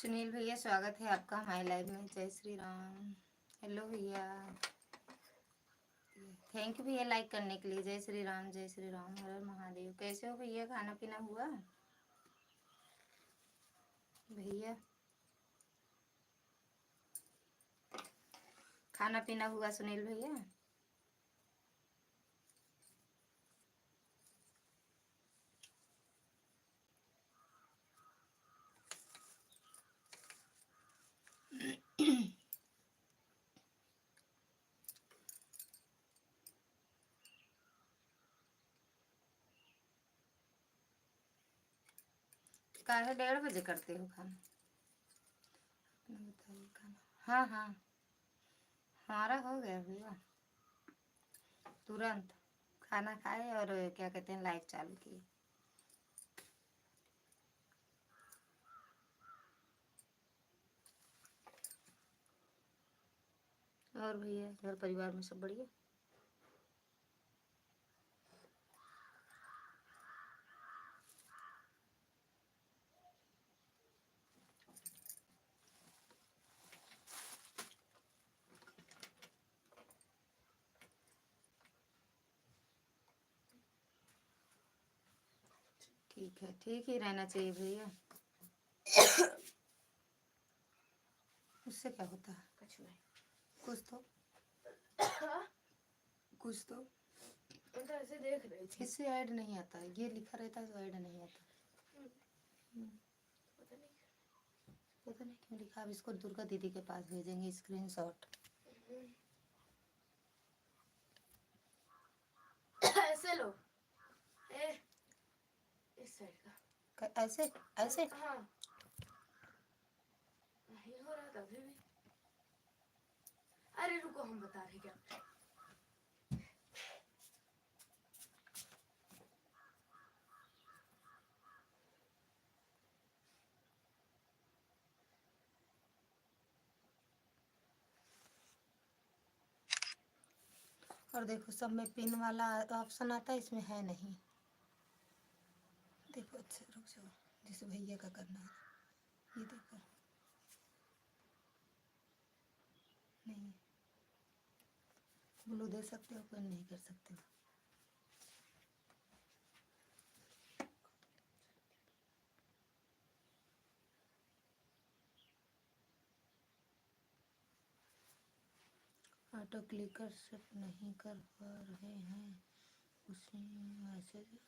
सुनील भैया, स्वागत है आपका हमारे लाइव में। जय श्री राम। हेलो भैया, थैंक यू भैया लाइक करने के लिए। जय श्री राम, जय श्री राम, हर हर महादेव। कैसे हो भैया? खाना पीना हुआ भैया? खाना पीना हुआ सुनील भैया? काहे 1:30 बजे करते हो खाना? अपना बताइए खाना। हाँ हाँ, हमारा हो गया भैया, तुरंत खाना खाए और क्या कहते हैं लाइव चालू किए। और भैया घर परिवार में सब बढ़िया? ठीक है, ठीक ही रहना चाहिए भैया। उससे क्या होता है? कुछ नहीं, कुछ तो कुछ तो ऐसे देख रही थी। इससे ऐड नहीं आता है, ये लिखा रहता है तो ऐड नहीं आता। पता नहीं क्यों लिखा। अब इसको दुर्गा दीदी के पास भेजेंगे स्क्रीनशॉट। ऐसे लो, इस साइड का ऐसे ऐसे। हाँ, नहीं हो रहा था फिर भी। अरे रुको, हम बता रहे क्या। और देखो सब में पिन वाला ऑप्शन आता है, इसमें है नहीं। देखो अच्छा, रुक जाओ, जिस भैया का करना है ये देखो, नहीं ब्लू दे सकते हो, पिन नहीं कर सकते हो। ऑटो क्लिकर सेट नहीं कर पा रहे हैं, उसी मैसेज।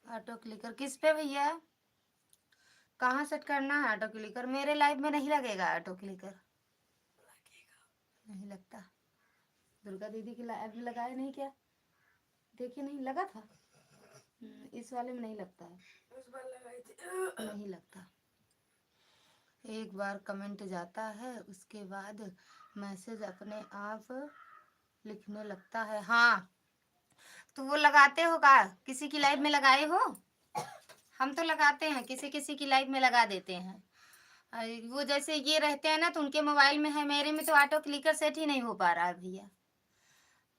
ऑटो क्लिकर किस पे भैया? कहाँ सेट करना है ऑटो क्लिकर? मेरे लाइव में नहीं लगेगा ऑटो क्लिकर। नहीं लगता। दुर्गा दीदी की लाइव में लगाए नहीं क्या? देखिए नहीं लगा था। इस वाले में नहीं लगता है। उस बार लगाई थी। नहीं लगता। एक बार कमेंट जाता है उसके बाद मैसेज अपने आप लिखने लगता है। हाँ, तो वो लगाते हो का? किसी की लाइव में लगाए हो? हम तो लगाते हैं, किसी किसी की लाइव में लगा देते हैं। वो जैसे ये रहते हैं ना, तो उनके मोबाइल में है, मेरे में तो ऑटो क्लिकर सेट ही नहीं हो पा रहा है भैया।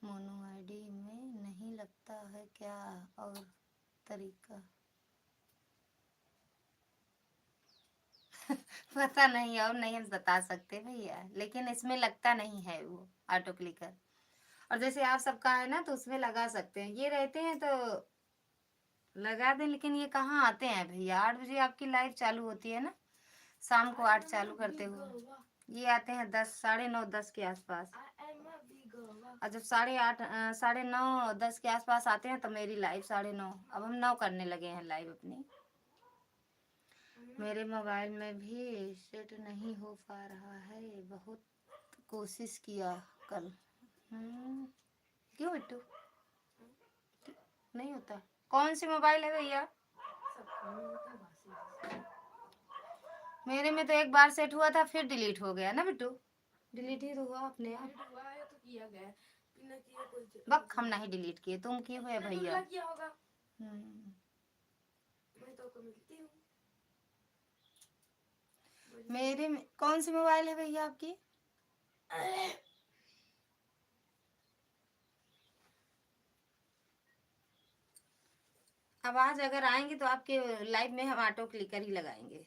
मोनो आईडी में नहीं लगता है क्या? और तरीका पता नहीं, और नहीं हम बता सकते भैया, लेकिन इसमें लगता नहीं है वो ऑटो क्लिकर। और जैसे आप सबका है ना, तो उसमें लगा सकते हैं। ये रहते हैं तो लगा दें, लेकिन ये कहाँ आते हैं भैया? 8 बजे आपकी लाइव चालू होती है ना, शाम को 8 चालू करते हुए ये आते हैं 10, 9:30, 10 के आसपास। और जब 8:30, 9:30, 10 के आसपास आते हैं तो मेरी लाइव 9:30। अब हम 9 करने लगे हैं लाइव अपनी। मेरे मोबाइल में भी सेट नहीं हो पा रहा है, बहुत कोशिश किया कल। क्यों बिट्टू नहीं होता? कौन सी मोबाइल है भैया? मेरे में तो एक बार सेट हुआ था, फिर डिलीट हो गया ना बिट्टू। डिलीट ही तो हुआ अपने आप। तो किया गया, बिना किए कोई बक हम नहीं डिलीट किए, तुम किए हुए भैया। किया होगा। मैं तो मिलती हूँ। मेरे में कौन सी मोबाइल है भैया आपकी? अब आज अगर आएंगे तो आपके लाइव में हम ऑटो क्लिकर ही लगाएंगे।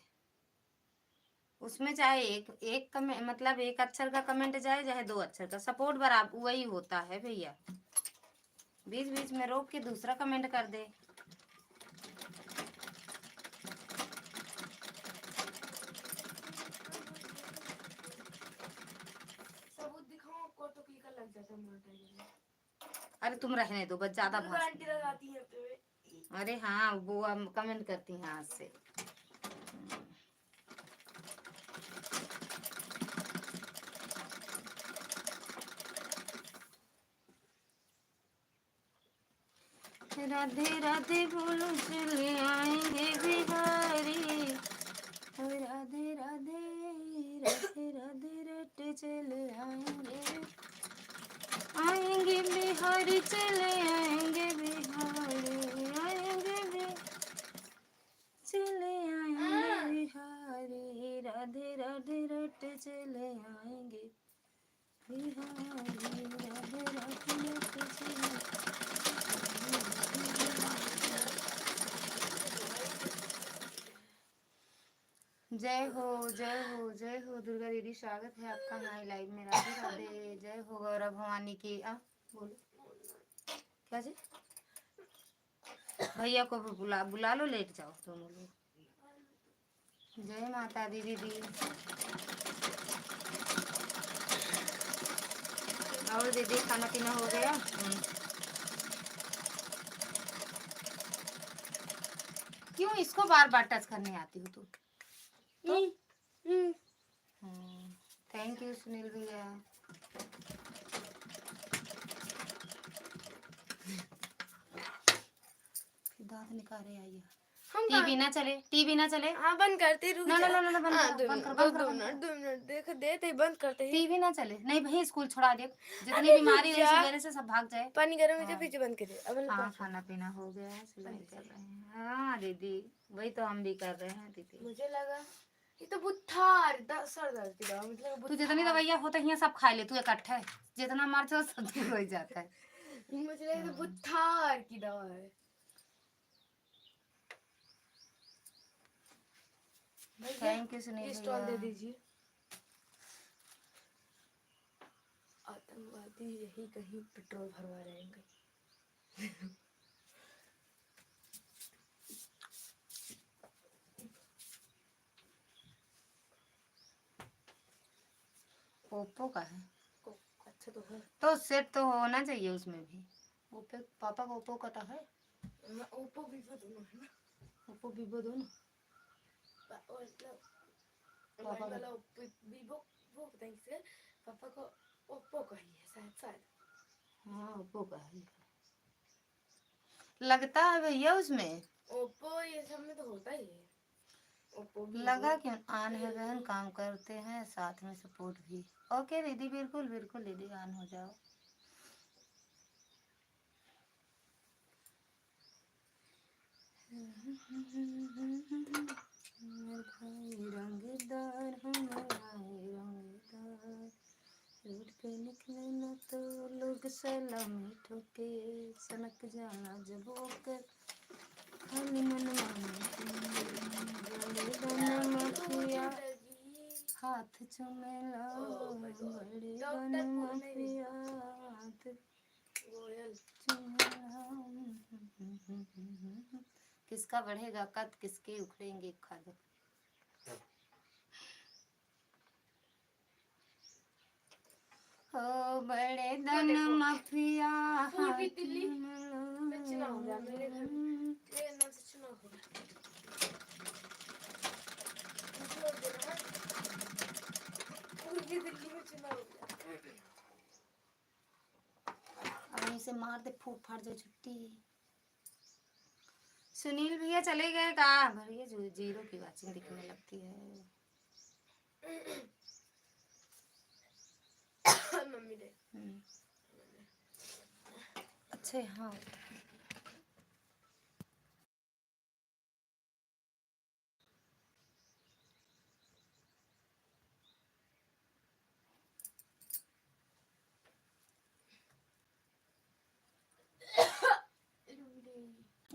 उसमें चाहे एक एक कमेंट, मतलब एक अक्षर का कमेंट जाए चाहे 2 अक्षर का, सपोर्ट बराबर वही होता है भैया। बीच बीच में रोक के दूसरा कमेंट कर दे। सबूत दिखाओ आपको तो क्लिकर लग जाता है मोनेटाइजेशन। अरे तुम रहने दो, बस ज्यादा दुर्गा भाषण। आंटी लगाती है पे। अरे हाँ, वो हम कमेंट करती हैं आज से। राधे राधे बोलो चले आएंगे बिहारी, राधे राधे राधे राधे रट चले आएंगे, आएंगे बिहारी चले आएंगे बिहारी, आएंगे चले आएंगे बिहारी, राधे राधे रट चले आएंगे बिहारी, राधे राधे रट चले। जय हो जय हो जय हो दुर्गा दीदी, स्वागत है आपका हमारी लाइव में। राधे राधे, जय हो गौरव भवानी की। बोलो क्या जी? भैया को भी बुला बुला लो, लेट जाओ दोनों लोग। जय माता दी दीदी। और दीदी खाना पीना हो गया? क्यों इसको बार बार टच करने आती हो तू? थैंक यू सुनील भैया। दांत निकाले आइए। टीवी ना चले, टीवी ना चले। हाँ बंद करते, रुक ना जा। ना ना ना, बंद हाँ, कर, बंद कर, दो बंद कर, दो बंद मिनट कर। 2 मिनट देख देते ही बंद करते ही। टीवी ना चले नहीं भाई, स्कूल छोड़ा दे, जितनी अरे बीमारी रुक रही जा। सवेरे से सब भाग जाए। पानी गर्म है, हाँ। फिर बंद करे अब। हाँ खाना पीना हो गया है, सिलाई कर रहे हैं। हाँ दीदी, वही तो हम भी कर रहे हैं दीदी। मुझे लगा ये तो बुखार सर दर्द की दवा, मतलब तू जितनी दवाइयाँ होते हैं सब खा ले, तू इकट्ठा है, जितना मार चो सब दूर हो जाता है। मुझे लगा बुखार की दवा है। थैंक यू सुनील स्टॉल दे भैया। दीजिए। आतंकवादी यही कहीं पेट्रोल भरवा रहेंगे। ओप्पो का है अच्छा तो है। तो सेट तो होना चाहिए उसमें भी। ओप्पो पापा का ओप्पो का तो है। ओप्पो वीवो दोनों है ना। ओप्पो वीवो दोनों। मोबाइल वाला वीवो, वो पता नहीं किसका, पापा का ओप्पो का ही है शायद शायद। हाँ ओप्पो का है, लगता है भैया उसमें। ओप्पो ये सब में तो होता ही है। ओप्पो लगा क्यों? ऑन है बहन, काम करते हैं साथ में सपोर्ट भी। ओके दीदी, बिल्कुल बिल्कुल दीदी, ऑन हो जाओ। भाई रंगदार हमारे रंगदार, रोड पे निकले ना तो लोग सलामी ठोके, सनक जाना जब होकर खाली माफिया हाथ चुमेला, बड़े बन माफिया हाथ चुमेला। किसका बढ़ेगा कद, किसके उखड़ेंगे खद। ओ बड़े दन माफिया पूर्वी दिल्ली में चुनाव हो गया, मेरे घर मेरे नाम से चुनाव हो गया। पूर्वी दिल्ली में चुनाव हो गया। अब इसे मार दे, फूट फाट जाए, छुट्टी। सुनील भैया चले गए का? भैया जीरो की वाचिंग दिखने लगती है। मम्मी दे। अच्छा हाँ।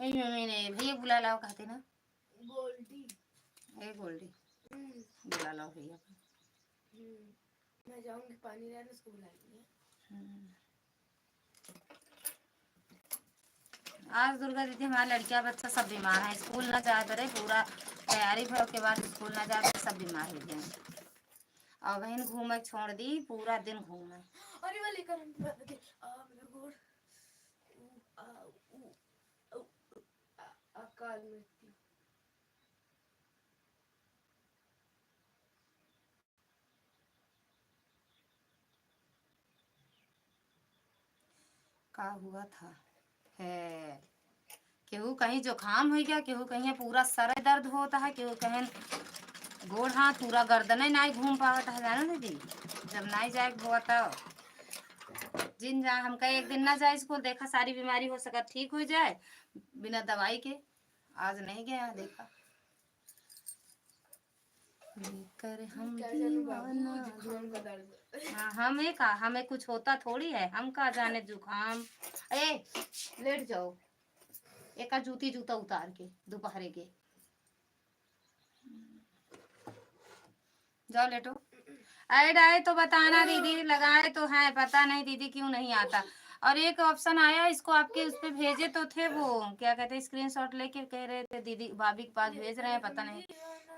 मम्मी ने भैया बुला लाओ कहते ना। गोल्डी ए गोल्डी बुला लाओ भैया को। मैं जाऊंगी पानी लाने, उसको बुलाएंगे। आज दुर्गा दीदी हमारा लड़कियां बच्चा सब बीमार है, स्कूल ना जा करे, पूरा तैयारी भर के बाद स्कूल ना जा करे, सब बीमार हो गए। और बहन घूमे छोड़ दी, पूरा दिन घूमे। अरे वाले करंट बंद के मेरा गोड़ अकाल मृत्यु। का हुआ था है, केहू कहीं जुकाम हो गया, केहू कहीं पूरा सर दर्द होता है, केहू कहीं गोड़ हाथ पूरा गर्दन नहीं घूम पावत है। जानो दीदी जब नहीं जाए हुआ तो जिन जा हमका एक दिन ना जाए स्कूल, देखा सारी बीमारी हो सका ठीक हो जाए बिना दवाई के। आज नहीं गया, देखा लेकर हम दीवाना। जुकाम का दर्द। हाँ हमें कुछ होता थोड़ी है, हम कहा जाने जुकाम। ए लेट जाओ, एक जूता उतार के दोपहर के जाओ लेटो। ऐड आए तो बताना दीदी, लगाए तो है, पता नहीं दीदी क्यों नहीं आता। और एक ऑप्शन आया, इसको आपके उस पे भेजे तो थे, वो क्या कहते हैं स्क्रीनशॉट लेके कह रहे थे दीदी भाभी के पास भेज रहे हैं, पता नहीं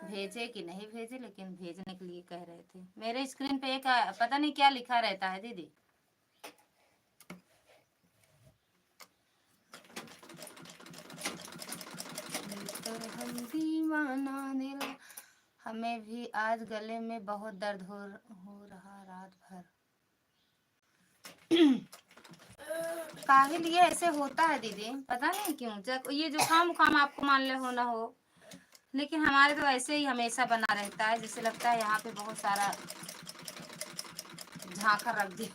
भेजे कि नहीं भेजे, लेकिन भेजने के लिए कह रहे थे। मेरे स्क्रीन पे एक पता नहीं क्या लिखा रहता है दीदी। हम दीवाना दिल, हमें भी आज गले में बहुत दर्द हो रहा रात भर। काहे लिए ऐसे होता है दीदी, पता नहीं क्यों। जब ये जुकाम उकाम आपको मान ले हो ना हो, लेकिन हमारे तो ऐसे ही हमेशा बना रहता है, जिससे लगता है यहाँ पे बहुत सारा झांका रख दी।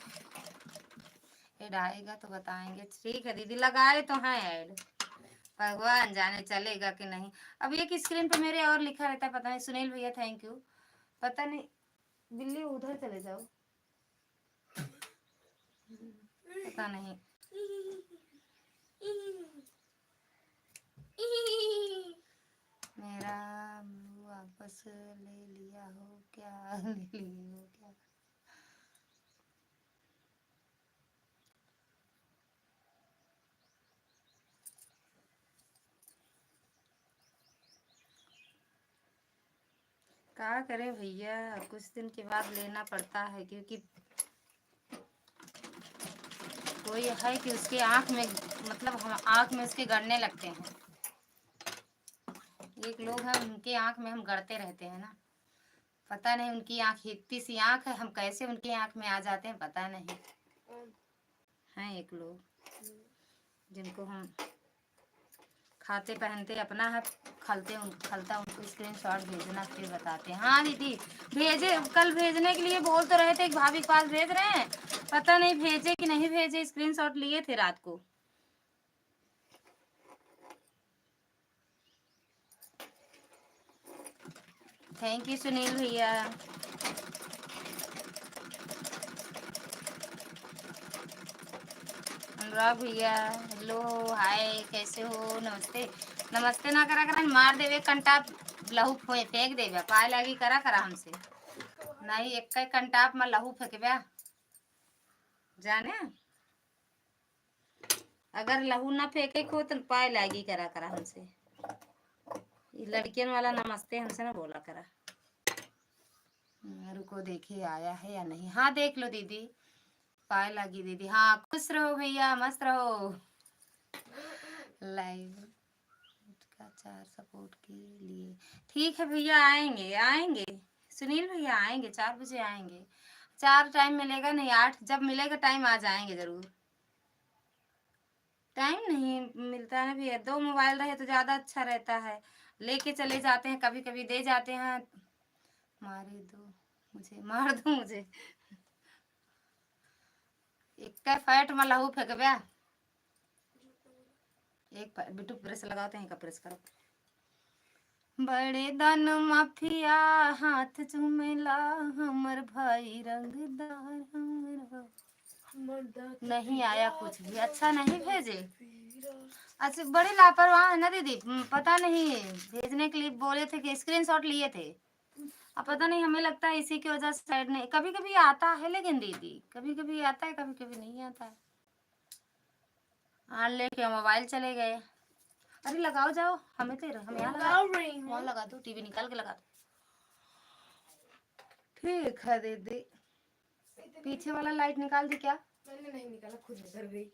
ऐड आएगा तो बताएंगे। ठीक है दीदी, लगाए तो हैं ऐड, भगवान जाने चलेगा कि नहीं। अब एक स्क्रीन पे मेरे और लिखा रहता है, पता नहीं। सुनील भैया थैंक यू। पता नहीं बिल्ली उधर चले जाओ, पता नहीं। मेरा वापस ले लिया हो क्या, ले लिए हो क्या। क्या करें भैया, कुछ दिन के बाद लेना पड़ता है, क्योंकि कोई है कि उसके आँख में, मतलब हम आँख में उसके गड़ने लगते हैं। एक लोग हैं उनके आँख में हम गड़ते रहते हैं ना, पता नहीं उनकी आँख इतनी सी आँख है, हम कैसे उनकी आँख में आ जाते हैं पता नहीं। हैं एक लोग जिनको हम खाते पहनते अपना है, खलता उनको स्क्रीनशॉट भेजना, फिर बताते हैं। हाँ दीदी भेजे, कल भेजने के लिए बोल तो रहे थे, एक भाभी के पास भेज रहे हैं, पता नहीं भेजे कि नहीं भेजे। स्क्रीनशॉट लिए थे रात को। थैंक यू सुनील भैया। अनुराग भैया हेलो हाय, कैसे हो, नमस्ते। नमस्ते ना करा करा, मार देवे कंटाप, लहू फेंक देवे, पाए लगी करा करा हमसे नहीं। एक कंटाप में लहू फेंकबे जाने, अगर लहू ना फेंके को तो पाए लागी करा करा हमसे। लड़कियन वाला नमस्ते हमसे ना बोला करा। रुको देखिए आया है या नहीं। हाँ देख लो दीदी, पाए लगी दीदी। हाँ खुश रहो भैया, मस्त रहो। लाइव का 4 सपोर्ट के लिए ठीक है भैया, आएंगे आएंगे सुनील भैया, आएंगे 4 बजे आएंगे। 4 टाइम मिलेगा नहीं, 8 जब मिलेगा टाइम आ जाएंगे जरूर। टाइम नहीं मिलता है भैया, 2 मोबाइल रहे तो ज़्यादा अच्छा रहता है, लेके चले जाते हैं, कभी कभी दे जाते हैं। मारे दो मुझे, मार दो मुझे, एक फैट में लहू फेंकबे। एक बिटू प्रेस लगाते हैं, का प्रेस करो। बड़े दान माफिया हाथ चुमेला, हमर भाई रंगदार हमरा। नहीं आया कुछ भी, अच्छा नहीं भेजे। अच्छा बड़ी लापरवाह है ना दीदी, पता नहीं भेजने के लिए बोले थे कि स्क्रीनशॉट लिए थे, अब पता नहीं हमें लगता है इसी की वजह से शायद नहीं, कभी कभी आता है लेकिन दीदी कभी कभी आता है कभी कभी नहीं आता है। हाँ लेके मोबाइल चले गए। अरे लगाओ जाओ, हमें तो हम यहाँ लगा रही वहाँ लगा दो, टीवी निकाल के लगा दो। ठीक है दीदी, पीछे वाला लाइट निकाल दी क्या? मैंने नहीं निकाला, खुद निकल गई।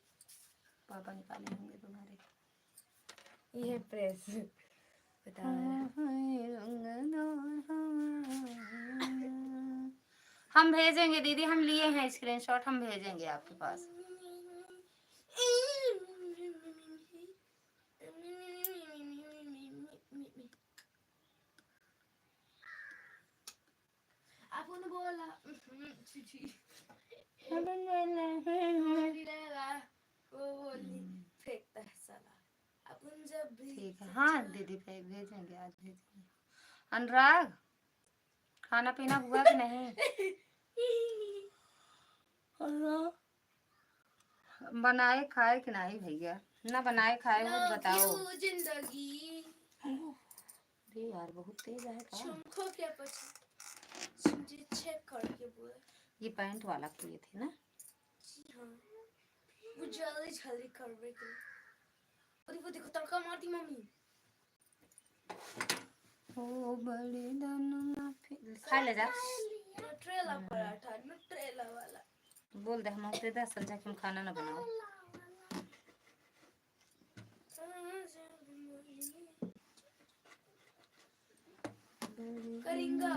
पापा निकाले होंगे तुम्हारे। ये प्रेस बता हम भेजेंगे दीदी, हम लिए हैं स्क्रीनशॉट, हम भेजेंगे आपके पास। आपने बोला वो बोली फेंकता है साला। अपन जब भी ठीक है, हाँ दीदी भेजेंगे, आज भेजेंगे। अनुराग खाना पीना हुआ कि नहीं? बनाए खाए कि नहीं भैया? ना बनाए खाए हो तो बताओ। जिंदगी अरे यार बहुत तेज है का? तुमको क्या पता, मुझे चेक करके बोला। ये पैंट वाला किए थे ना? जी हाँ, वो जल्दी जल्दी कर रहे थे। और वो देखो तड़का मारती मम्मी। ओ बड़े दाना खा ले जा। न्यूट्रेला पराठा, न्यूट्रेला वाला। बोल दे हम दे दे समझा कि हम खाना ना बनाओ। करिंगा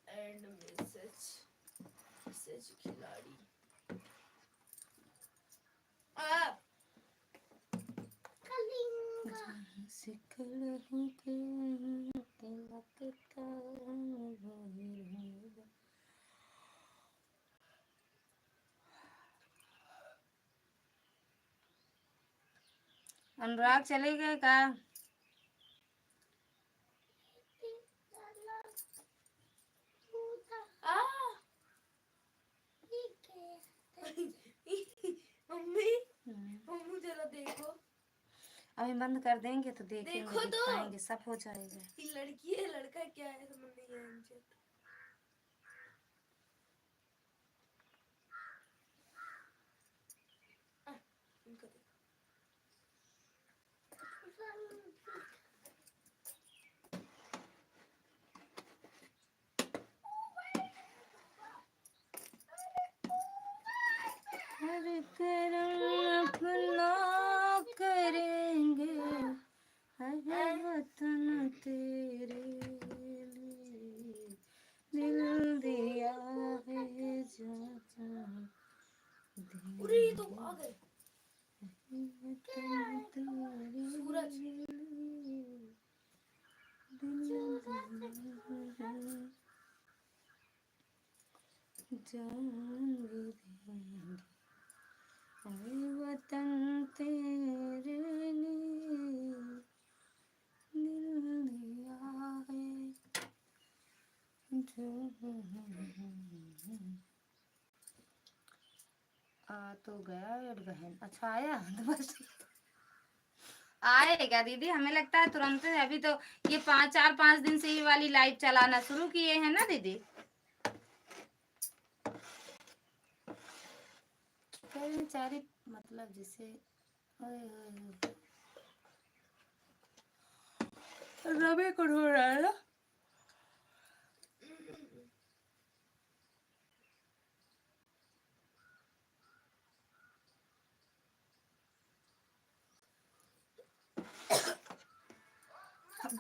एंड मैसेज खिलाड़ी अनुराग चले गए का? मम्मी मम्मी जरा देखो। अभी बंद कर देंगे तो देखेंगे, देखो तो। दिखाएंगे, सब हो जाएगा। ये लड़की है लड़का क्या है समझ नहीं आया मुझे। इनको देखो। हर करम अपना करेंगे, हर वतन तेरे लिए दिल दिया है जाता, अरे ये तो आ गए वतन तेरे सूरज। लिए दिल दिया है, जान भी देंगे, हर वतन तेरे लिए दिल दिया है जो। आ तो गया एड बहन, अच्छा आया तो बस आएगा दीदी, हमें लगता है तुरंत। अभी तो ये 4-5 दिन से ये वाली लाइट चलाना शुरू किए हैं ना दीदी। बेचारी मतलब जिसे रवि को ढूंढ रहा है ना।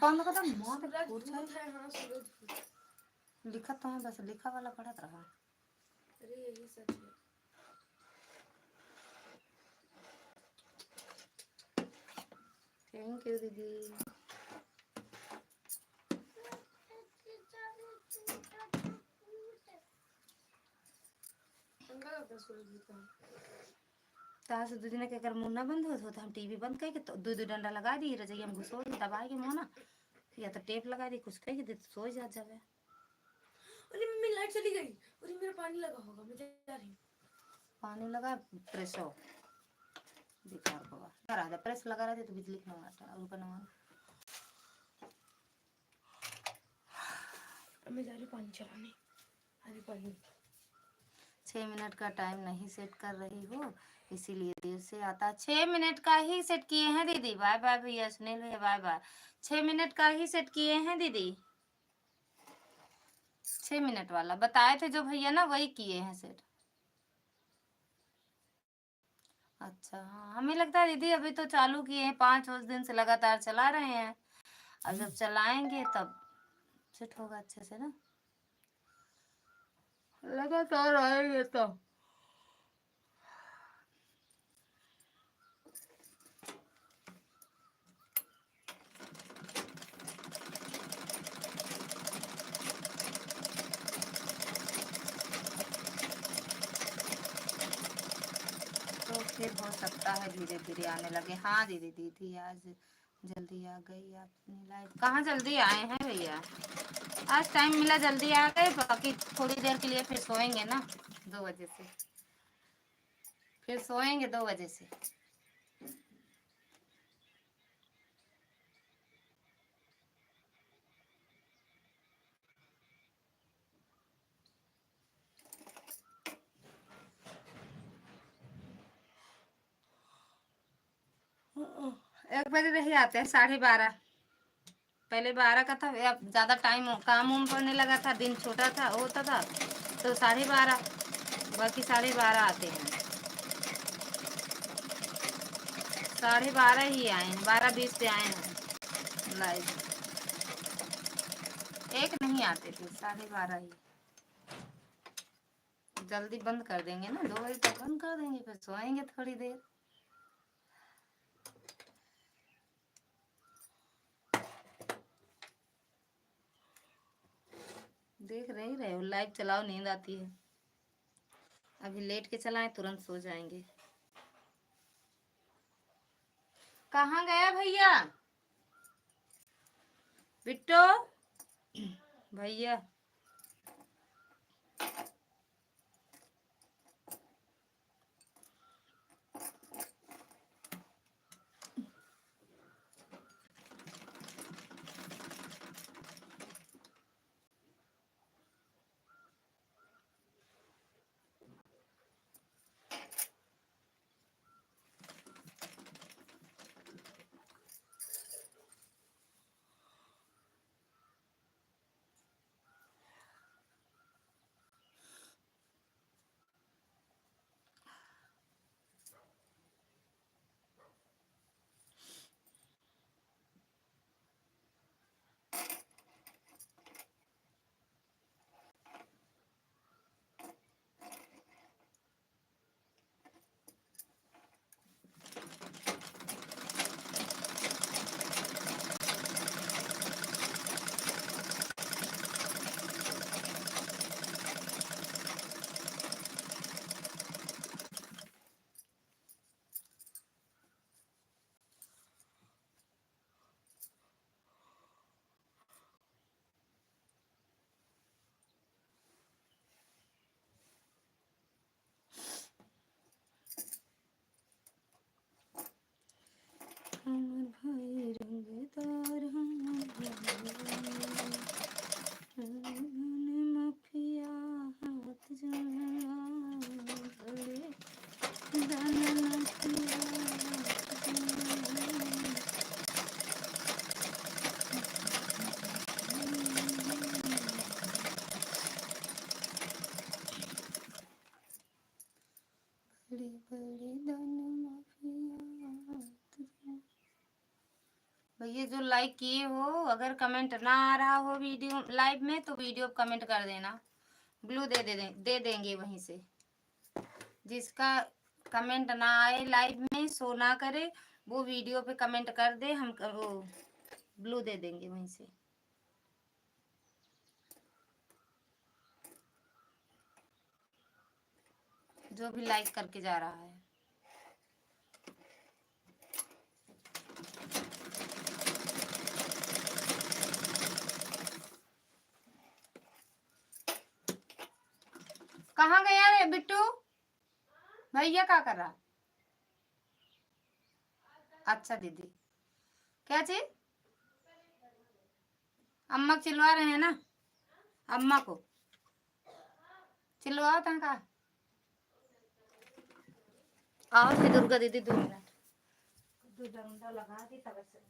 बंद कर दो मौत फूट सूरज जाए। है हाँ सूरज। लिखा तो है बस, लिखा वाला पढ़त रहा। अरे यही सच है। थैंक यू दीदी। तास दू दिन के कर मुन्ना बंद हो तो हम टीवी बंद करके तो दू डंडा लगा दी रजैया में घुसो दबाए के मोना या तो टेप लगा दी, कुछ कही दे तो सो जा जावे। अरे मम्मी लाइट चली गई। अरे मेरा पानी लगा होगा, मैं जा रही हूँ। पानी लगा प्रेस हो बेकार होगा। क्या रहा था प्रेस लगा रहा था तो बिजली का नवाटा और ऊपर नवा। मैं जा रही हूँ पानी चलाने। अरे पानी 6 मिनट का टाइम नहीं सेट कर रही हो इसीलिए देर से आता। 6 मिनट का ही सेट किए हैं दीदी। बाय बाय भैया, सुनील भैया बाय बाय। 6 मिनट का ही सेट किए हैं दीदी। 6 मिनट वाला बताए थे जो भैया ना, वही किए हैं सेट। अच्छा हाँ, हमें लगता है दीदी अभी तो चालू किए हैं, 5 दिन से लगातार चला रहे हैं। और जब चलाएंगे तब सेट होगा अच्छे से ना, लगातार आएंगे तो। तो फिर हो सकता है धीरे धीरे आने लगे। हाँ दीदी, दीदी आज जल्दी आ गई आपने लाइव। कहाँ जल्दी आए हैं भैया, आज टाइम मिला जल्दी आ गए। बाकी थोड़ी देर के लिए फिर सोएंगे ना 2 बजे से, फिर सोएंगे 2 बजे से। एक बजे नहीं आते हैं, 12:30। पहले 12 का था, अब ज़्यादा टाइम काम उम पड़ने लगा था, दिन छोटा था होता था तो 12:30। बाकी 12:30 आते हैं। 12:30 ही आए हैं, 12:20 पे आए हैं लाइव। एक नहीं आते थे, 12:30 ही। जल्दी बंद कर देंगे ना, 2 बजे तक बंद कर देंगे, फिर सोएंगे थोड़ी देर। देख नहीं रहे हो लाइव चलाओ, नींद आती है। अभी लेट के चलाएं तुरंत सो जाएंगे। कहाँ गया भैया बिट्टो भैया? हमर भाई रंगदार मफिया हाथ बड़ी बड़ी भैया जो लाइक किए हो, अगर कमेंट ना आ रहा हो वीडियो लाइव में तो वीडियो कमेंट कर देना, ब्लू दे देंगे वहीं से। जिसका कमेंट ना आए लाइव में, शो ना करे, वो वीडियो पे कमेंट कर दे, हम वो ब्लू दे देंगे वहीं से। जो भी लाइक करके जा रहा है। कहाँ गया रे बिट्टू? भैया क्या कर रहा? अच्छा दीदी, क्या चीज? अम्मा को चिल्ला रहे हैं ना, अम्मा को चिल्लवाओ तनका। आओ फिर दुर्गा दीदी 2 मिनट, दो डंडा लगा दी तब से।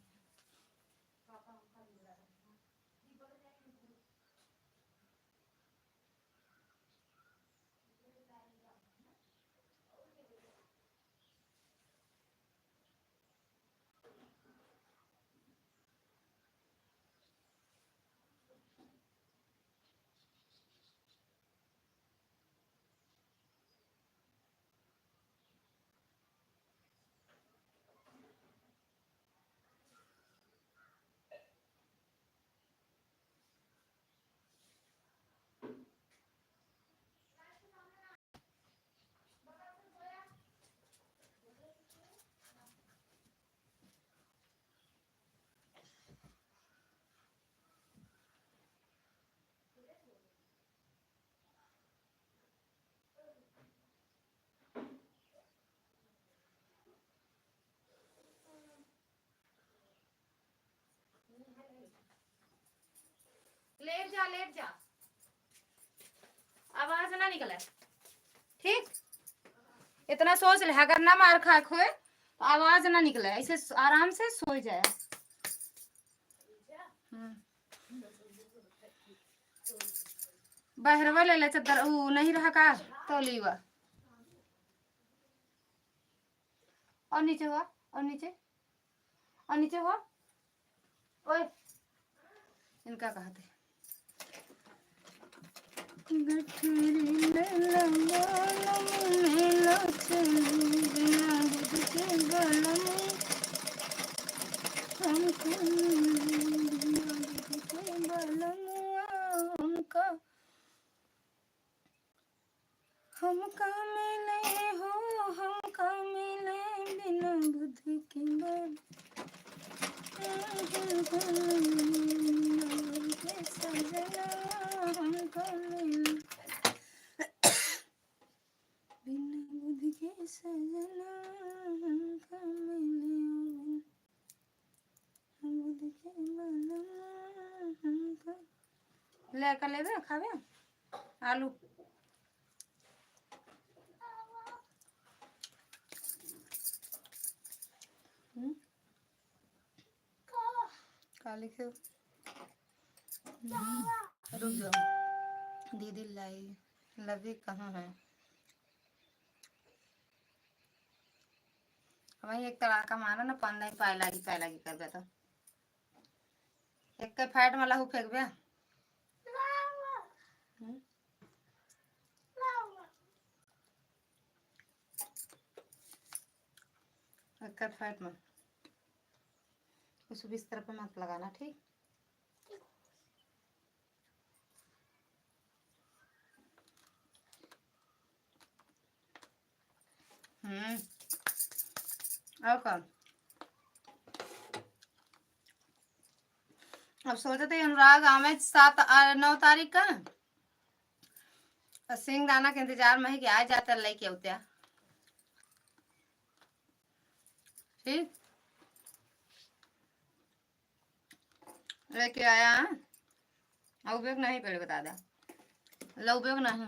लेट जा लेट जा, आवाज ना निकले, ठीक? इतना सोच ले, अगर ना मार खा खोए तो आवाज ना निकले, ऐसे आराम से सो जाए। बहरवा ले ले चद्दर, ऊ नहीं रहा का तौलीवा। और नीचे हुआ, और नीचे, और नीचे हुआ। ओए इनका कहते हमका मिले हो, हमका मिले बिना बुद्धि के बल, सजना हमका मिले बिना बुद्धि के, सजना हमका मिले बुद्धि के बल, हमका लेकर लेबे खावे आलू। काली के रुक जाओ, दीदी लाई लवी कहाँ है? वही एक तड़ाका मारा ना, पान नहीं पाए लागी कर बे तो एक के फैट में लहू फेंक बे। एक के फैट में उस बिस्तर पे मत लगाना, ठीक? और कौन? अब सोचे थे अनुराग आवे 7-9 तारीख का, सिंह दाना के इंतजार में है कि आ जाता लेके उत्या, ठीक? लेके आया उपयोग नहीं पहले बता दा, लो उपयोग नहीं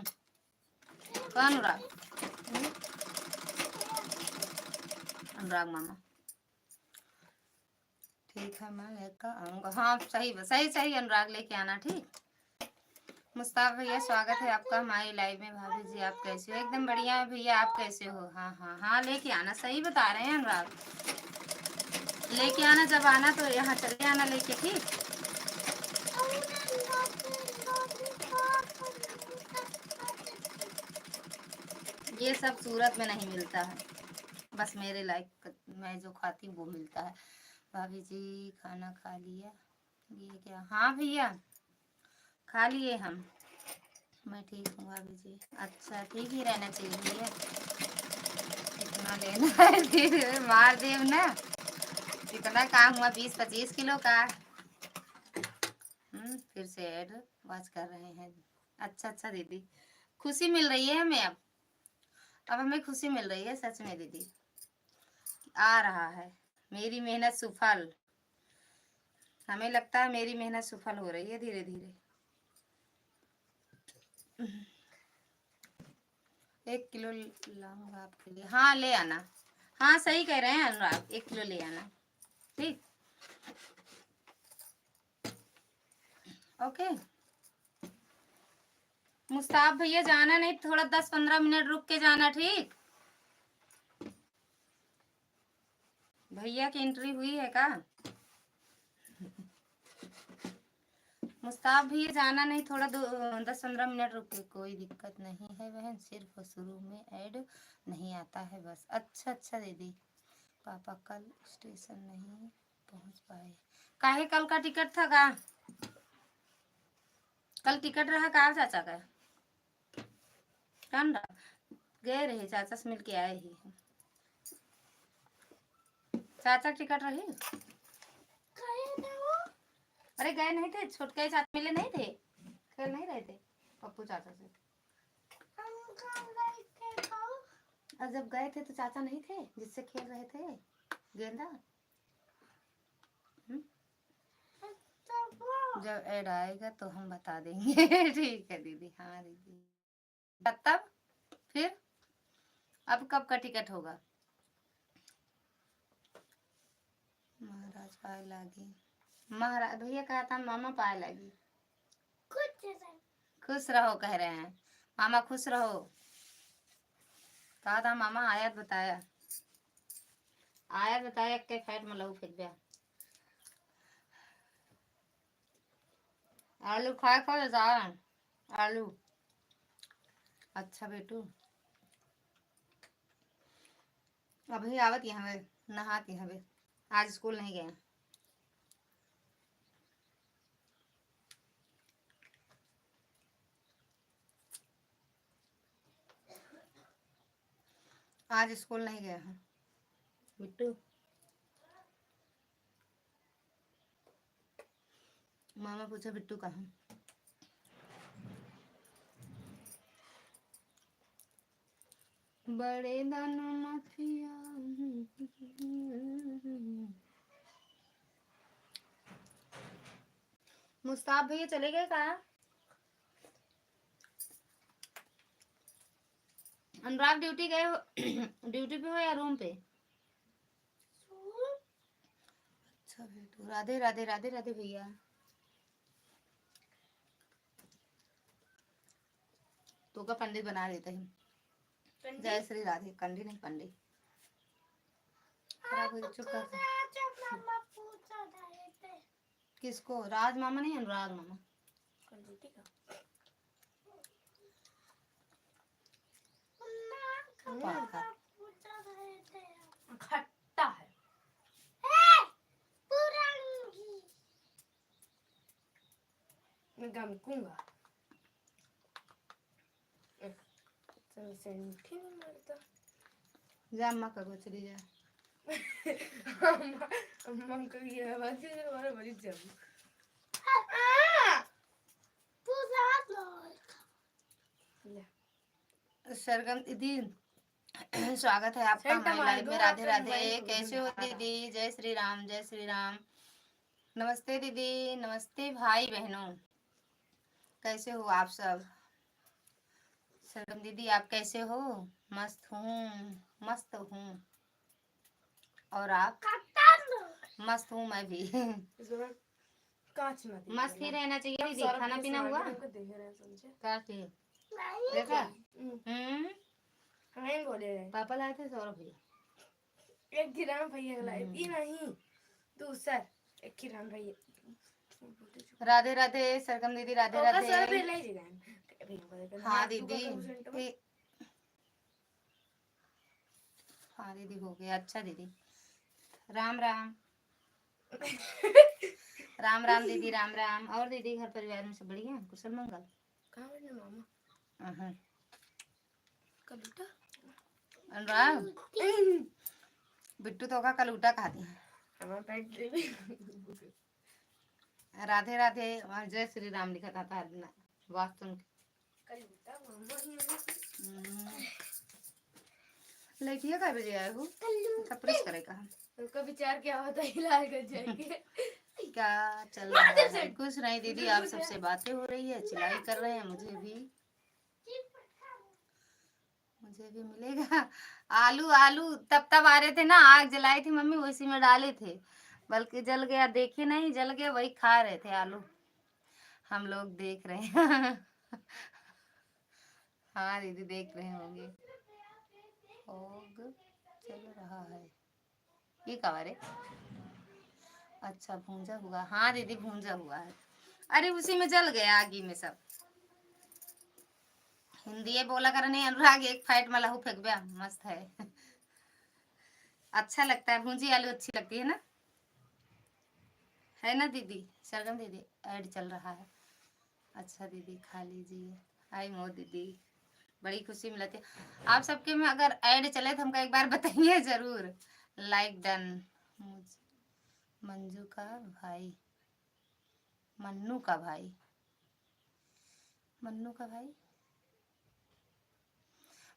कौन अनुराग? अनुराग मामा, ठीक है मैं लेकर आऊंगा। हाँ सही सही सही अनुराग लेके आना, ठीक? मुस्ताफ भैया स्वागत है आपका हमारी लाइव में। भाभी जी आप कैसे हो? एकदम बढ़िया है भैया, आप कैसे हो? हाँ हाँ हाँ लेके आना, सही बता रहे हैं अनुराग, लेके आना, जब आना तो यहाँ चले आना लेके, ठीक? ये सब सूरत में नहीं मिलता है, बस मेरे लाइक मैं जो खाती हूँ वो मिलता है। भाभी जी खाना खा लिया? ये क्या? हाँ भैया खा लिए हम, मैं ठीक हूँ भाभी जी। अच्छा ठीक ही रहना चाहिए भैया, इतना लेना है फिर मार देव ना। कितना काम हुआ? 20-25 किलो का। फिर से ऐड वॉच कर रहे हैं। अच्छा अच्छा दीदी खुशी मिल रही है हमें अब हमें खुशी मिल रही है सच में दीदी। आ रहा है मेरी मेहनत सुफल। हमें लगता है मेरी मेहनत सफल हो रही है धीरे धीरे। 1 किलो लाऊंगा आपके लिए। हाँ ले आना। हाँ सही कह रहे हैं अनुराग, 1 किलो ले आना। ठीक ओके। मुस्ताफ भैया जाना नहीं, थोड़ा 10-15 मिनट रुक के जाना। ठीक भैया की एंट्री हुई है का? मुस्ताफ भैया जाना नहीं, थोड़ा 10-15 मिनट रुक के। कोई दिक्कत नहीं है बहन, सिर्फ शुरू में ऐड नहीं आता है बस। अच्छा अच्छा दीदी। पापा कल स्टेशन नहीं पहुंच पाए काहे? कल का टिकट था का? कल टिकट रहा का चाचा का? कौन रहा? गए रहे चाचा से मिल के आए ही हैं। चाचा टिकट रही? अरे गए नहीं थे, छोटके साथ मिले नहीं थे, खेल नहीं रहे थे पप्पू चाचा से? और जब गए थे तो चाचा नहीं थे जिससे खेल रहे थे गेंदा? जब ऐड आएगा तो हम बता देंगे। ठीक है दीदी। हाँ दीदी। तब फिर अब कब का टिकट होगा? महाराज पाए लागी। महाराज भैया कहा था मामा पाए लागी। खुश रहो कह रहे हैं मामा, खुश रहो। कहा था मामा आयत बताया, आयत बताया के फैट में लहू फेंक दिया। आलू खाए को आलू। अच्छा बेटू अभी आवत यहाँ नहाती हवे, आज स्कूल नहीं गए। आज स्कूल नहीं गए हैं बिट्टू। मामा पूछा बिट्टू कहाँ? बड़े दाना माफिया। मुस्ताफ भैया चले गए कहा? अनुराग ड्यूटी गए हो? ड्यूटी पे हो या रूम पे? अच्छा बेटू। राधे राधे राधे राधे भैया। तो का पंडित बना देते हैं। जय श्री राधे। कंडी नहीं पंडित। खराब हो चुप कर। किसको? राज मामा नहीं अनुराग मामा। खट्टा है। मैं गमकूंगा। जा अम्मा का गोचरी जा। अम्मा को ये आवाज है हमारा बड़ी जब। सरगम दीदी स्वागत है आपका हमारी लाइव में। राधे राधे। कैसे हो दीदी? जय श्री राम जय श्री राम। नमस्ते दीदी, नमस्ते भाई बहनों, कैसे हो आप सब? सरगम दीदी आप कैसे हो? मस्त हूँ, मस्त हूँ। और आप? मस्त हूँ मैं भी। कांच मत मस्त ही रहना चाहिए दीदी। खाना पीना हुआ? काफी देखा? हमें बोले रहे पापा लाए थे सौरभ भैया। एक किरान भैया लाए ये नहीं दूसरा एक किरान भैया। राधे राधे सरगम दीदी। राधे राधे। हाँ दीदी। हाँ दीदी हो गया। अच्छा दीदी। राम राम। राम राम दीदी। राम राम। और दीदी घर परिवार में सब बढ़िया? कुशल मंगल? कहाँ है मामा? कलूटा अनुराग बिट्टू तो का कलूटा खाती है। राधे राधे। जय श्री राम लिखा था वास्तु। कल बेटा मामा ही है। लड़किया काय बजे आए हो? कल्लू प्रेस करेगा उनका विचार क्या होता है लालगंज जाएंगे। क्या चल रहा है? कुछ नहीं दीदी, आप सबसे बातें हो रही है, चिल्लाई कर रहे हैं। मुझे भी मिलेगा। आलू आलू तब आ रहे थे ना, आग जलाई थी मम्मी, उसी में डाले थे, बल्कि जल गया, देखे नहीं जल गया, वही खा रहे थे आलू, हम लोग देख रहे हैं। हाँ दीदी देख रहे होंगे। होग चल रहा है ये कवर है। अच्छा भूंजा हुआ, हाँ दीदी भूंजा हुआ है। अरे उसी में जल गया आगी में सब। हिंदी बोला कर नहीं अनुराग, एक फाइट में लहू फेंक गया, मस्त है। अच्छा लगता है, भूंजी आलू अच्छी लगती है ना दीदी? सरगम दीदी ऐड चल रहा है। अच्छा दीदी खा लीजिए। आई मो दीदी, बड़ी खुशी मिलती है आप सबके में, अगर ऐड चले तो हमको एक बार बताइए जरूर। Like done. मंजू का भाई, मन्नू का भाई, मन्नू का भाई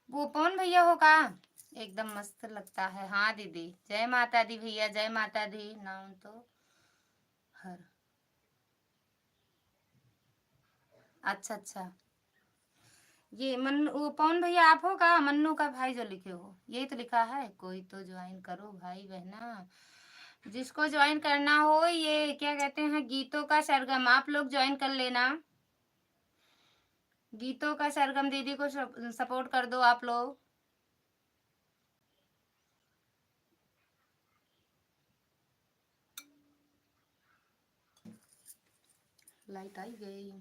वो पवन भैया होगा, एकदम मस्त लगता है। हाँ दीदी जय माता दी भैया, जय माता दी। नाम तो हर अच्छा अच्छा, ये मन वो पवन भैया आप हो का? मन्नू का भाई जो लिखे हो, यही तो लिखा है। कोई तो ज्वाइन करो भाई बहना, जिसको ज्वाइन करना हो। ये क्या कहते हैं, गीतों का सरगम, आप लोग ज्वाइन कर लेना। गीतों का सरगम दीदी को सपोर्ट कर दो आप लोग। लाइट आई गई।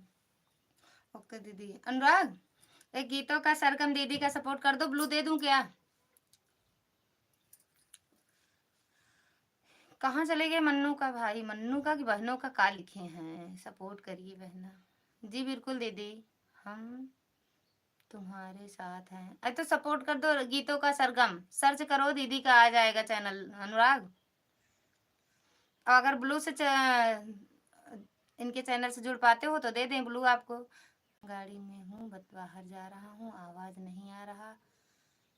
ओके दीदी। अनुराग एक गीतों का सरगम दीदी का सपोर्ट कर दो। ब्लू दे दूं क्या? कहाँ चले गए मन्नू का भाई? मन्नू का कि बहनों का लिखे हैं? सपोर्ट करिए बहना। जी बिल्कुल दीदी, हम तुम्हारे साथ हैं। अरे तो सपोर्ट कर दो। गीतों का सरगम सर्च करो, दीदी का आ जाएगा चैनल। अनुराग और अगर ब्लू से इनके चैनल से जुड़ पाते हो तो दे दें ब्लू आपको। गाड़ी में हूँ, बाहर जा रहा हूँ, आवाज नहीं आ रहा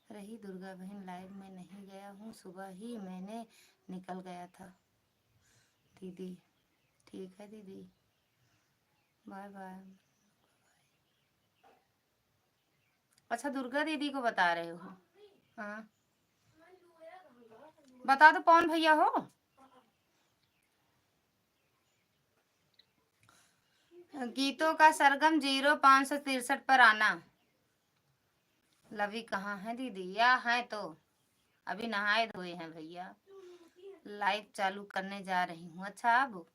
रही। दुर्गा बहन लाइव में नहीं गया हूँ, सुबह ही मैंने निकल गया था दीदी। ठीक है दीदी, बाय बाय। अच्छा दुर्गा दीदी को बता रहे हो? हाँ बता दो कौन भैया हो। गीतों का सरगम 0563 पर आना। लवी कहाँ है दीदी? या है तो अभी नहाए धोए हैं भैया। लाइव चालू करने जा रही हूँ। अच्छा अब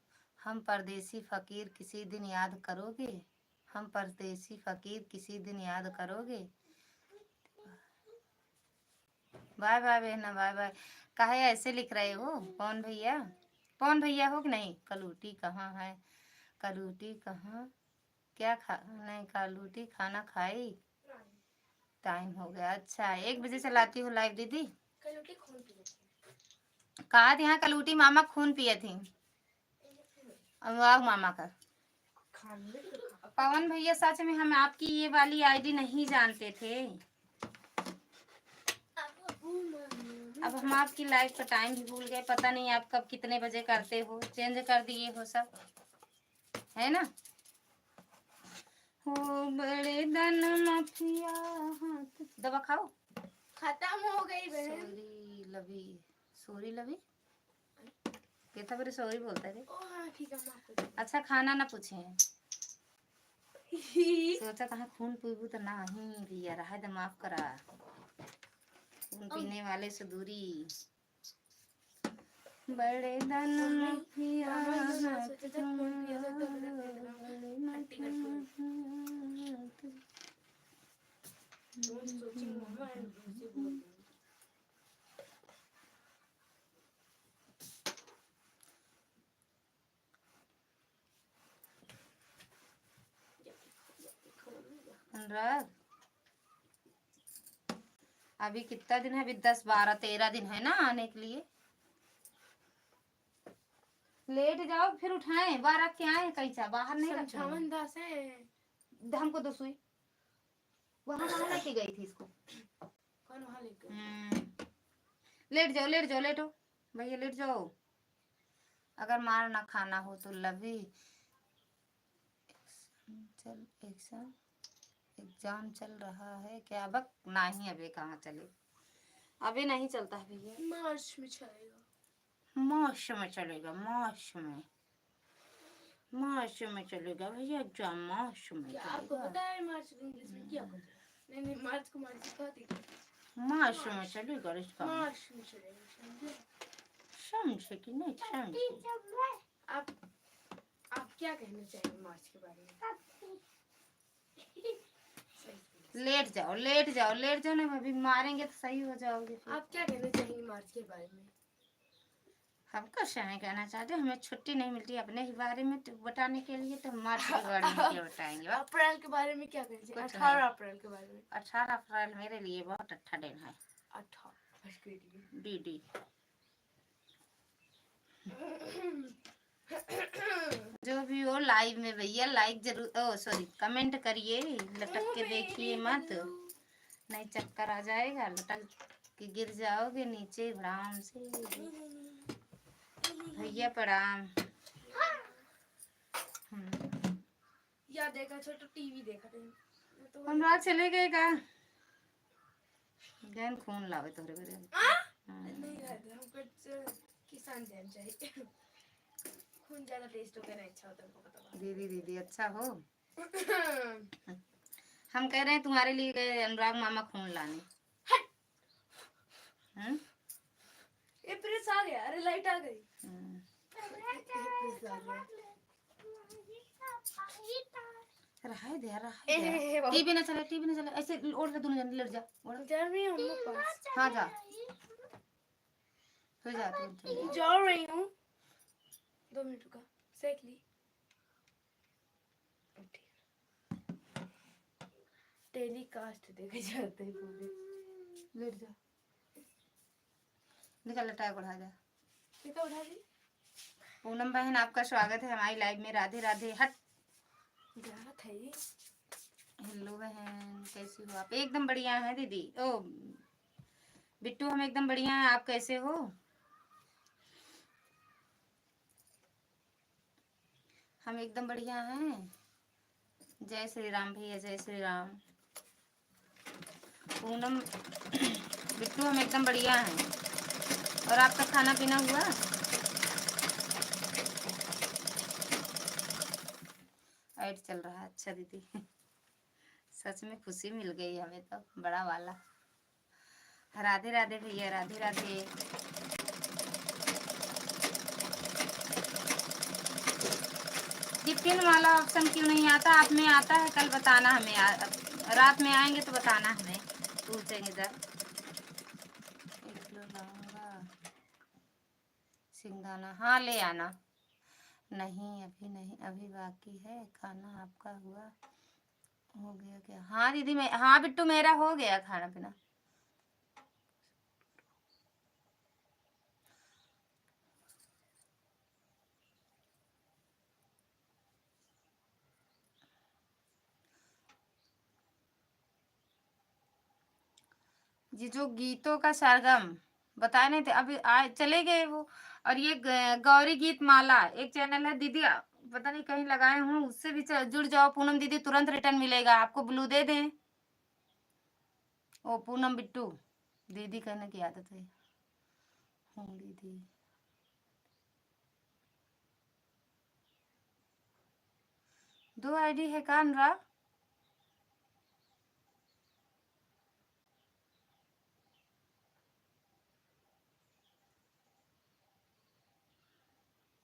हम परदेसी फकीर किसी दिन याद करोगे? हम परदेसी फकीर किसी दिन याद करोगे? बाय बाय बहना, बाय बाय। काहे ऐसे लिख रहे हो? कौन भैया? कौन भैया हो कि नहीं? कलूटी कहाँ है? कलूटी कहाँ? क्या खा नहीं, कलूटी खाना खाई? टाइम हो गया। अच्छा 1 बजे से लाती हूँ लाइव दीदी। कहा थी यहाँ कलूटी मामा खून पिए थी। अनुराग मामा का। पवन भैया सच में हम आपकी ये वाली आईडी नहीं जानते थे। अब हम आपकी लाइव का टाइम भी भूल गए, पता नहीं आप कब कितने बजे करते हो, चेंज कर दिए हो सब, है ना? हो बड़े दन माफिया हाथ। दवा खाओ। खत्म हो गई बहन। सॉरी लवी, सॉरी लवी कहता मेरे सॉरी बोलता है। ठीक है माफ कर। अच्छा खाना ना पूछे सोचा कहाँ खून पीबू तो ना ही भैया रहा है, माफ करा। खून पीने वाले से दूरी। बड़े दन माफिया अनुराग अभी कितना दिन है? अभी 10 12 13 दिन है ना आने के लिए। लेट जाओ फिर उठाएं, 12 के आए कैसा बाहर नहीं रखें। दास है हमको दो सुई वहाँ कहाँ लेके गई थी इसको? कौन वहाँ लेके? लेट जाओ लेट जाओ लेटो भैया लेट जाओ। अगर मार ना खाना हो तो लवी चल एग्जाम चल रहा है क्या? बक नहीं अभी कहाँ चले, अभी नहीं चलता है भैया। मार्च में चलेगा। मार्च में चलेगा, मार्च में चलेगा भैया एग्जाम, मार्च में क्या आपको चलेगा। पता है मार्च इंग्लिश में क्या होता है? नहीं मार्च को मार्च सिखाती है। मार्च में चलेगा इसका, मार्च में चलेगा, समझे? समझे कि नहीं समझे? आप क्या कहना चाहेंगे मार्च के बारे में? लेट जाओ ना, अभी मारेंगे तो सही हो जाओगे फिर। आप क्या कहना चाहेंगे मार्च के बारे में? हम कुछ नहीं कहना चाहते, हमें छुट्टी नहीं मिलती अपने ही बारे में तो बताने के लिए, तो मार्च के बारे में क्या बताएंगे? अप्रैल के बारे में क्या कहना चाहिए? कुछ 18 अप्रैल के बारे में। 18 अप्रैल मेरे लिए बहुत अच्छा दिन है। 18 दीदी जो भी हो लाइव में भैया लाइक जरूर, ओ सॉरी कमेंट करिए, लटक के देखिए मत, नहीं चक्कर आ जाएगा, लटक के गिर जाओगे नीचे आराम से। भैया प्रणाम। या देखा छोटो टीवी देखा थे हम रात चले गए का गैन खून लावे तोरे बरे। नहीं रहते हमको किसान जैन चाहिए। खून ज्यादा टेस्ट होता है, अच्छा होता है, हमको पता है। दीदी अच्छा हो। हम कह रहे हैं तुम्हारे लिए गए अनुराग मामा खून लाने। ये प्रेस आ गया, अरे लाइट आ गई। प्रेस आ गया। टीवी ना चले ऐसे ओढ़ के दोनों जन लड़ जा जा रही हूँ अम्मा पास। हाँ जा फिर जा तू जा रही हूँ 2 मिनट रुका सेक ली। टेलीकास्ट देखे जाते हैं पूरे। लेट जा निकल टाइम बढ़ा जा। देखा उठा ली। पूनम बहन आपका स्वागत है हमारी लाइव में। राधे राधे। हट जा था ये। हेलो बहन कैसी हो आप? एकदम बढ़िया है दीदी। ओ बिट्टू हम एकदम बढ़िया हैं, आप कैसे हो? हम एकदम बढ़िया हैं। जय श्री राम भैया, जय श्री राम। पूनम बिट्टू हम एकदम बढ़िया हैं। और आपका खाना पीना हुआ? ऐड चल रहा है, अच्छा दीदी। सच में खुशी मिल गई हमें तो बड़ा वाला। राधे राधे भैया, राधे राधे। टिफिन वाला ऑप्शन क्यों नहीं आता? आप में आता है, कल बताना हमें। रात में आएंगे तो बताना हमें, पूछेंगे इधर। 1 किलो लाऊंगा सिंघाना, हाँ ले आना। नहीं अभी नहीं, अभी बाकी है खाना। आपका हुआ हो गया क्या? हाँ दीदी मैं, हाँ बिट्टू मेरा हो गया खाना पीना। जी जो गीतों का सरगम बताए नहीं थे अभी आए चले गए वो। और ये गौरी गीत माला एक चैनल है दीदी, पता नहीं कहीं लगाए हूँ, उससे भी जुड़ जाओ पूनम दीदी, तुरंत रिटर्न मिलेगा आपको। ब्लू दे दें। ओ पूनम बिट्टू दीदी कहने की आदत है। हूँ दीदी 2 आईडी है का अनुराग?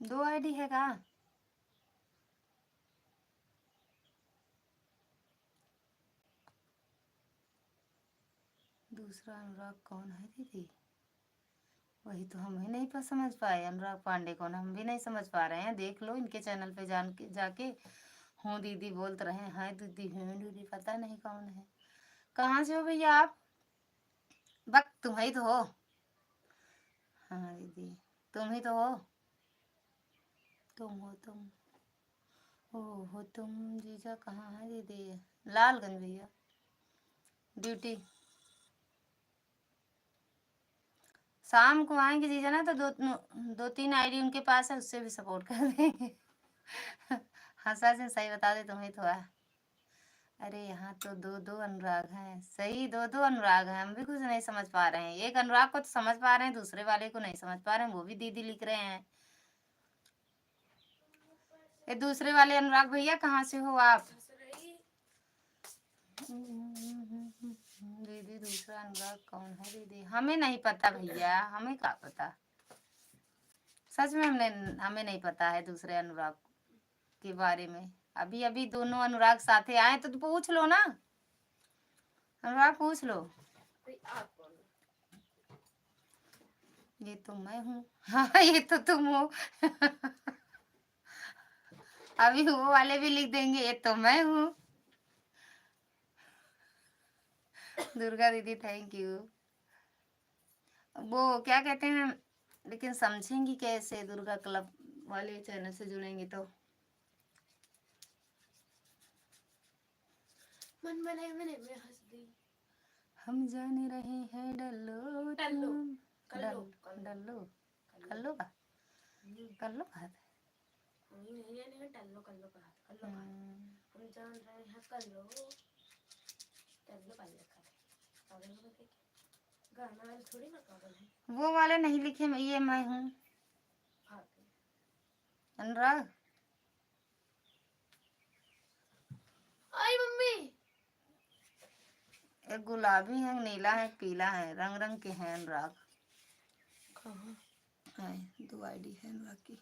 दो आईडी है का? दूसरा अनुराग कौन है दीदी? वही तो हम भी नहीं समझ पाए। अनुराग पांडे कौन, हम भी नहीं समझ पा रहे हैं। देख लो इनके चैनल पे जान के जाके। हूँ दीदी बोलते रहे हैं दीदी, हूँ दीदी, पता नहीं कौन है। कहाँ से हो भैया आप? बक तुम ही तो हो। हाँ दीदी तुम ही तो हो। तुम हो तुम। जीजा कहाँ है दीदी? लालगंज भैया। ड्यूटी शाम को आएंगे जीजा ना, तो दो तीन आईडी उनके पास है, उससे भी सपोर्ट कर देंगे। हंसा से सही बता दे तुम्हें तो है। अरे यहाँ तो दो दो अनुराग हैं, सही दो दो अनुराग हैं, हम भी कुछ नहीं समझ पा रहे हैं। एक अनुराग को तो समझ पा रहे हैं, दूसरे वाले को नहीं समझ पा रहे हैं, वो भी दीदी लिख रहे हैं। ये दूसरे वाले अनुराग भैया कहाँ से हो आप? दीदी दूसरा अनुराग कौन है दीदी? हमें नहीं पता भैया, हमें क्या पता, सच में हमें नहीं पता है दूसरे अनुराग के बारे में। अभी अभी दोनों अनुराग साथे आए तो पूछ लो ना, अनुराग पूछ लो। ये तो मैं हूँ। हाँ ये तो तुम हो। अभी वो वाले भी लिख देंगे ये तो मैं हूँ। दुर्गा दीदी थैंक यू। वो क्या कहते हैं, लेकिन समझेंगी कैसे? दुर्गा क्लब वाले चैनल से जुड़ेंगे तो मन बनाए मैंने मैं हंस दी। हम जाने रहे हैं डल्लो डल्लो, तुम कल्लो, डल्लो कल्लो का कल्लो का नहीं टल्लो कल्लो का कल्लो का हम जान रहे हैं कल्लो टल्लो कल लिखा है पागल हो गए क्या? गाना वाले थोड़ी ना पागल है। वो वाले नहीं लिखे, ये मैं हूँ अनुराग। आई मम्मी एक गुलाबी है, नीला है, पीला है, रंग रंग के हैं अनुराग। है दो आईडी है अनुराग की।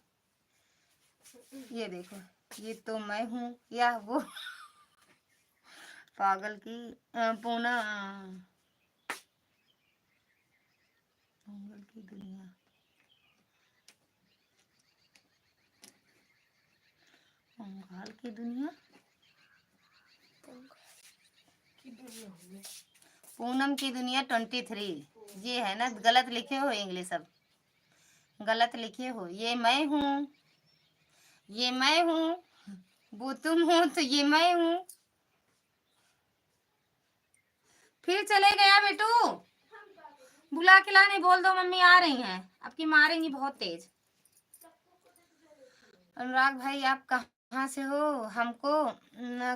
ये देखो, ये तो मैं हूँ या वो पागल की पूना पागल की दुनिया। पंगाल की दुनिया पूनम की दुनिया 23। ये है ना, गलत लिखे हो इंग्लिश, सब गलत लिखे हो। ये मैं हूँ, ये मैं हूँ, वो तुम हो तो ये मैं हूँ। फिर चले गया बेटू, बुला के लाने बोल दो, मम्मी आ रही हैं, आपकी मारेंगी बहुत तेज। अनुराग भाई आप कहाँ से हो? हमको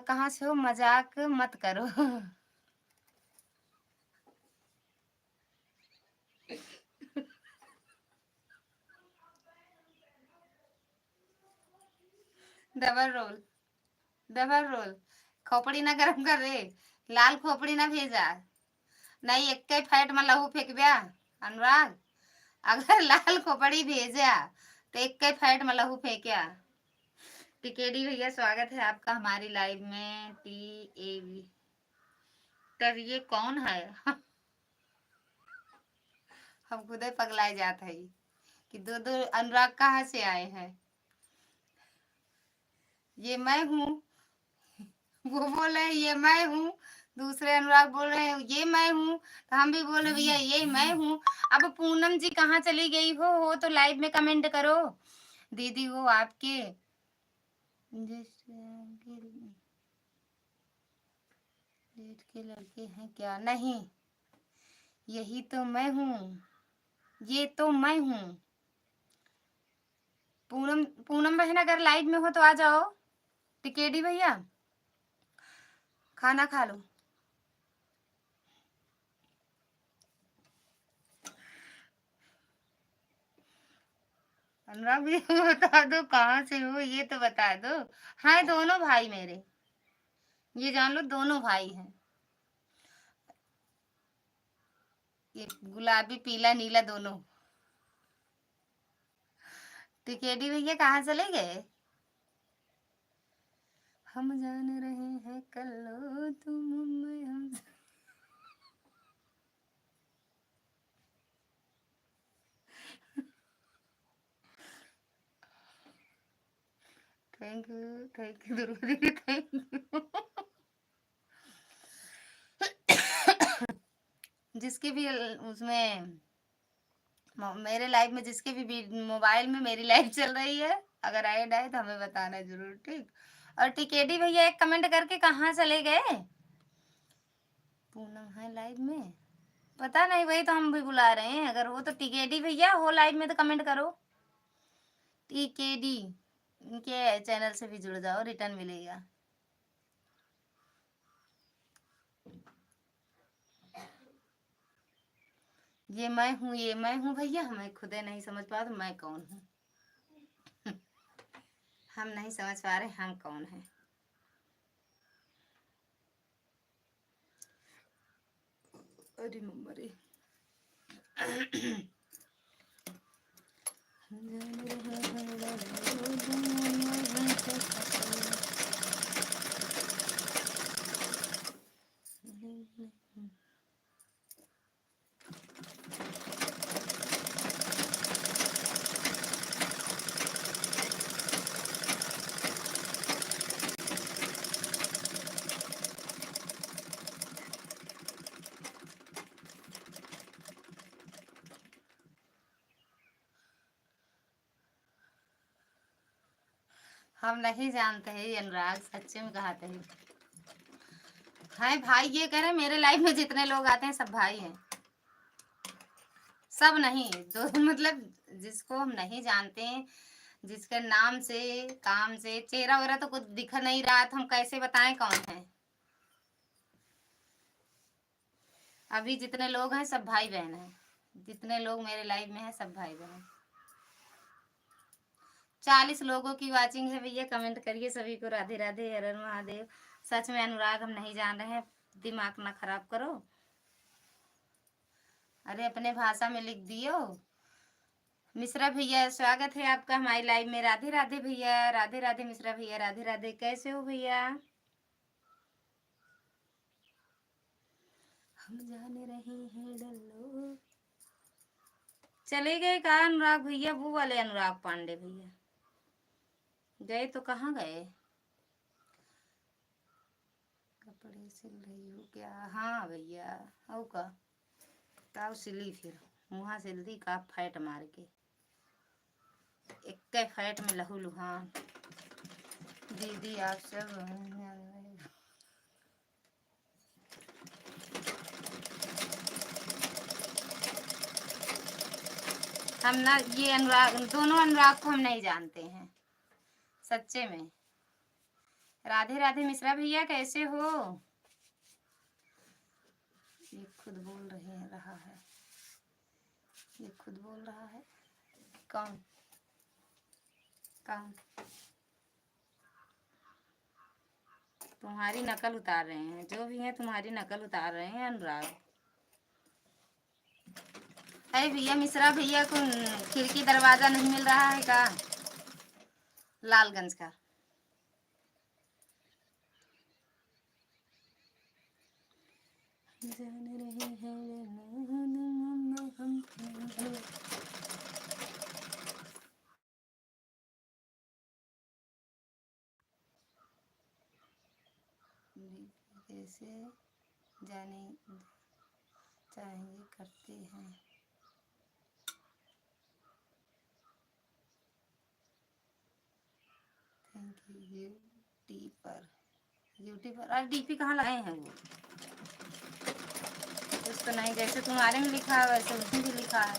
कहाँ से हो, मजाक मत करो। Double role, double role. खोपड़ी ना गरम कर रे, लाल खोपड़ी ना भेजा, नहीं एक फैट में लहू फेंक दिया अनुराग। अगर लाल खोपड़ी भेजा तो एक फैट में लहू फेंका। टिकेडी भैया स्वागत है आपका हमारी लाइव में। TAV तर ये कौन है? हम खुद ही पगलाए जाते हैं कि दो दो अनुराग कहाँ से आए हैं। ये मैं हूँ, वो बोल रहे हैं ये मैं हूँ, दूसरे अनुराग बोल रहे हैं ये मैं हूँ, तो हम भी बोले भैया ये मैं हूँ। अब पूनम जी कहाँ चली गई हो तो लाइव में कमेंट करो। दीदी वो आपके जेठ के लड़के हैं क्या? नहीं, यही तो मैं हूँ, ये तो मैं हूँ। पूनम पूनम बहन अगर लाइव में हो तो आ जाओ। टिकेडी भैया खाना खा लो। अनुराग भी बता दो कहाँ से हो, ये तो बता दो। हाँ दोनों भाई मेरे, ये जान लो दोनों भाई हैं। ये गुलाबी पीला नीला दोनों। टिकेडी भैया कहाँ चले गए? हम जान रहे हैं कल्लो तुम मैं हम। थैंक यू दुर्गा दीदी थैंक यू। जिसके भी उसमें मेरे लाइव में, जिसके भी मोबाइल में मेरी लाइव चल रही है, अगर ऐड आए तो हमें बताना जरूर, ठीक। और टिकेडी भैया एक कमेंट करके कहाँ चले गए? पूनम है लाइव में? पता नहीं, वही तो हम भी बुला रहे हैं। अगर हो तो टीकेडी भैया हो लाइव में तो कमेंट करो। टीकेडी इनके चैनल से भी जुड़ जाओ, रिटर्न मिलेगा। ये मैं हूँ, ये मैं हूँ भैया, हमें खुदे नहीं समझ पा तो मैं कौन हूँ। हम नहीं समझ पा रहे हम कौन है। अरे मम्मी हम नहीं जानते हैं अनुराग, सच्चे में कहते हैं। हाय भाई, ये कह रहे मेरे लाइफ में जितने लोग आते हैं सब भाई हैं। सब नहीं, जो मतलब जिसको हम नहीं जानते हैं, जिसके नाम से काम से चेहरा वगैरह तो कुछ दिख नहीं रहा, तो हम कैसे बताएं कौन है। अभी जितने लोग हैं सब भाई बहन हैं। जितने लोग मेरे लाइफ में हैं सब भाई बहन। 40 लोगों की वाचिंग है भैया। कमेंट करिए सभी को राधे राधे, हर हर महादेव। सच में अनुराग हम नहीं जान रहे हैं, दिमाग ना खराब करो। अरे अपने भाषा में लिख दियो। मिश्रा भैया स्वागत है आपका हमारी लाइव में। राधे राधे भैया, राधे राधे मिश्रा भैया, राधे राधे। कैसे हो भैया? हम जाने रहे हैं डल्लो। चले गए कहा अनुराग भैया? वो वाले अनुराग पांडे भैया गए तो कहाँ गए? कपड़े सिल रही हो क्या? हाँ भैया। हो का ताव सिली, फिर मुँहा सिल दी का फैट मार के। एक फैट में लहू लुहान। दीदी आप सब हम ना, ये अनुराग, दोनों अनुराग को हम नहीं जानते हैं सच्चे में। राधे राधे मिश्रा भैया, कैसे हो? ये खुद बोल रहा है, ये खुद बोल रहा है। कौन कौन? तुम्हारी नकल उतार रहे हैं, जो भी है तुम्हारी नकल उतार रहे हैं अनुराग। अरे भैया मिश्रा भैया को खिड़की दरवाजा नहीं मिल रहा है का? लालगंज का। जान रहे हैं हम। कैसे जाने चाहेंगे करते हैं। Thank you. यूट्यूब पर अरे डीपी कहाँ लगाए हैं वो? कुछ तो नहीं, जैसे तुम्हारे में लिखा है वैसे उसमें भी लिखा है।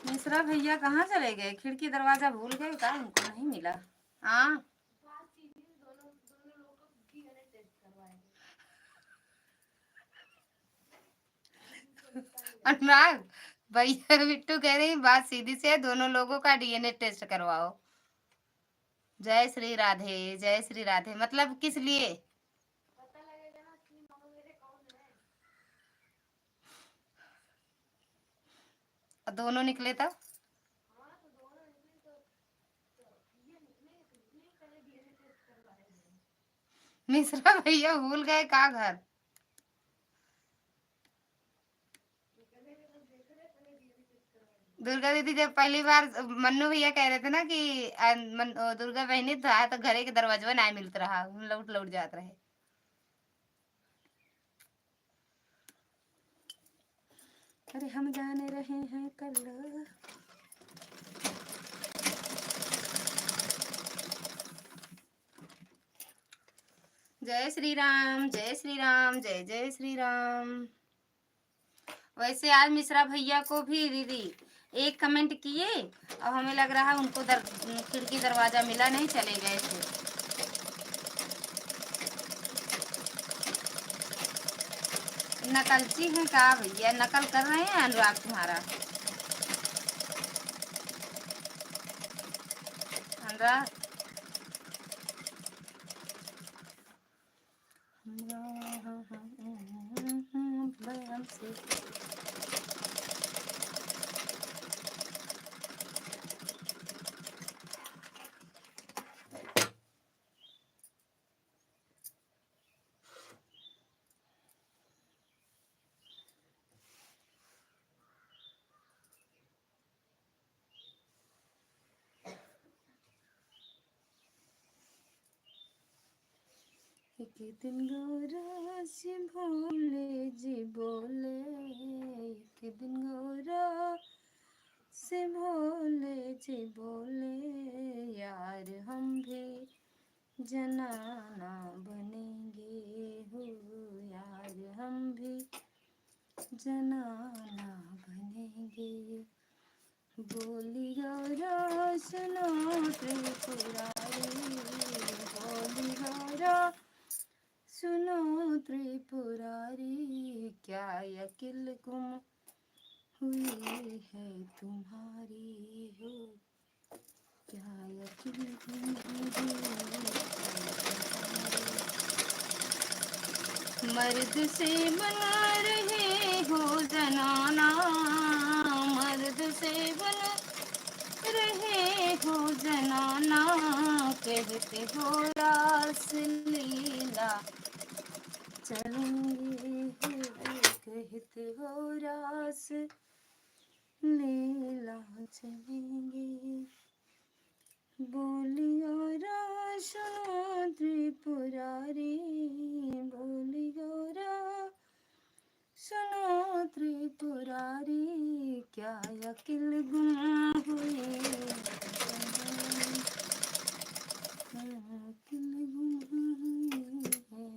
मिश्रा भैया कहाँ चले गए? खिड़की दरवाजा भूल गए क्या? उनको नहीं मिला। हाँ अनुराग भैया बिट्टू कह रही बात सीधी से है, दोनों लोगों का डीएनए टेस्ट करवाओ। जय श्री राधे, जय श्री राधे। मतलब किस लिए? पता लगेगा ना कि मामा मेरे कौन है। दोनों निकले तब? हाँ तो दोनों निकले तो ये निकले तो ये पहले डीएनए टेस्ट करवाएंगे। मिश्रा भैया भूल गए का घर? दुर्गा दीदी जब पहली बार मन्नू भैया कह रहे थे ना कि दुर्गा बहनी था तो घरे के दरवाजा ना मिलत रहा, लौट लौट जात रहे। अरे हम जाने रहे हैं कल। जय श्री राम, जय श्री राम, जय जय श्री राम। वैसे आज मिश्रा भैया को भी दीदी एक कमेंट किए, अब हमें लग रहा है उनको खिड़की दरवाजा मिला नहीं, चले गए थे। नकलची हैं का भैया, नकल कर रहे हैं अनुराग तुम्हारा। अनुराग हमसे एक दिन गौरा से भोले जी बोले, एक दिन गौरा से भोले जी बोले, यार हम भी जनाना बनेंगे हो, यार हम भी जनाना बनेंगे। बोली गौरा सुनो त्रिपुरारी, बोली गौरा सुनो त्रिपुरारी, क्या अकिल गुम हुई है तुम्हारी हो, क्या अकिल गुम हुई है। मर्द से बना रहे हो जनाना, मर्द से बना रहे हो जनाना, कहते हो रास लीला चलेंगे, कहते हो रास लीला चलेंगे। बोलियो रा सुनो त्रिपुरारी, बोलियो रा सुनो त्रिपुरारी, क्या अकिल गुम हुई, अकिल गुम हुई है।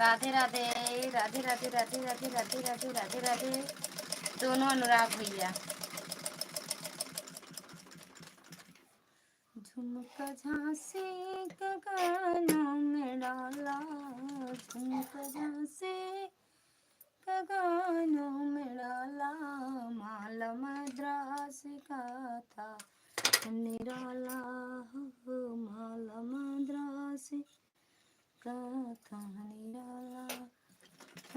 राधे राधे राधे राधे राधे राधे राधे राधे राधे राधे दोनों अनुराग भैया। झुमका झांसी का गानों में डाला, झुमका झांसी का गानों में डाला, माला मद्रास का था निराला हो, माला मद्रास का था निराला।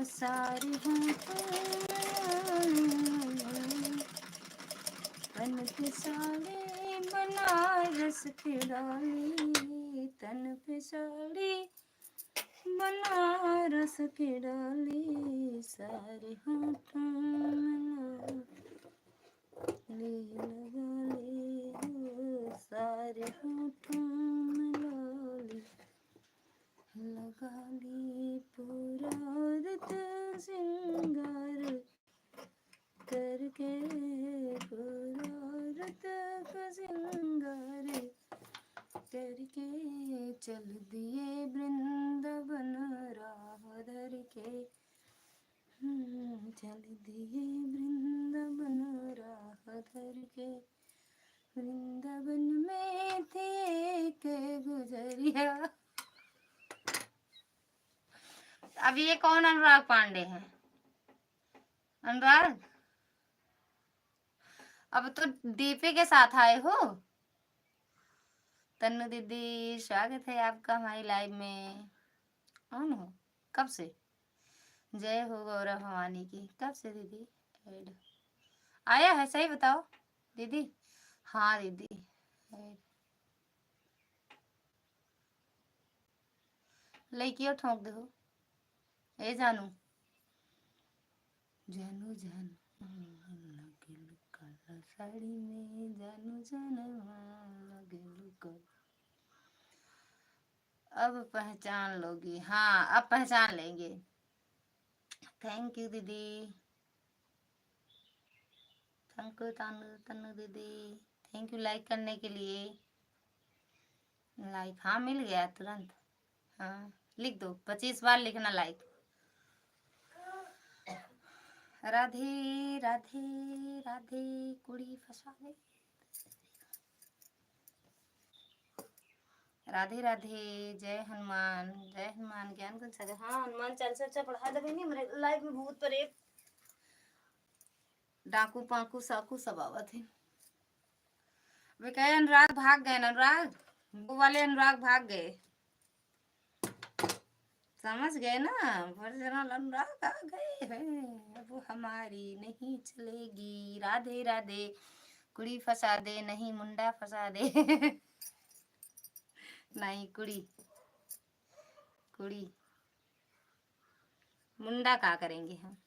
सारी हूँ तन पे साड़ी बनारस की डाली, तन पे साड़ी बनारस की डाली, सारे होठों में लाली लगा ली, सारे होठों में लाली लगा ली, पूरा रत सिंगार करके, पूरा रत का सिंगार करके, चल दिए वृंदावन राह धर के, चल दिए वृंदावन राह धर के। वृंदावन में थे एक गुजरिया। अब ये कौन अनुराग पांडे हैं? अनुराग अब तो दीपे के साथ आए हो। तन्नू दीदी स्वागत है आपका हमारी लाइव में। कौन हो? कब से? जय हो गौरव भवानी की। कब से दीदी ऐड आया है? सही बताओ दीदी। हाँ दीदी ऐड लड़कियों ठोक दो। ए जानू जानू जानू लगेलू काला साड़ी में, जानू जानू लगेलू काला। अब पहचान लोगी, हाँ अब पहचान लेंगे। थैंक यू दीदी, थैंक यू तनु तनु दीदी, थैंक यू लाइक करने के लिए। लाइक हाँ मिल गया तुरंत, हाँ लिख दो, 25 बार लिखना लाइक। राधे राधे राधे कुड़ी फंसा दे, राधे राधे, जय हनुमान, जय हनुमान ज्ञान गुण सागर। हाँ हनुमान चालीसा अच्छा पढ़ा दे बहनी, हमारे लाइफ में भूत प्रेत डाकू पाकू साकू सब आवत है। वे कहे अनुराग भाग गए, अनुराग वो वाले अनुराग भाग गए, समझ गए ना, वर्जनल अनुराग आ गए हैं, अब हमारी नहीं चलेगी। राधे राधे, कुड़ी फंसा दे नहीं मुंडा फंसा दे नहीं कुड़ी, कुड़ी मुंडा क्या करेंगे हम,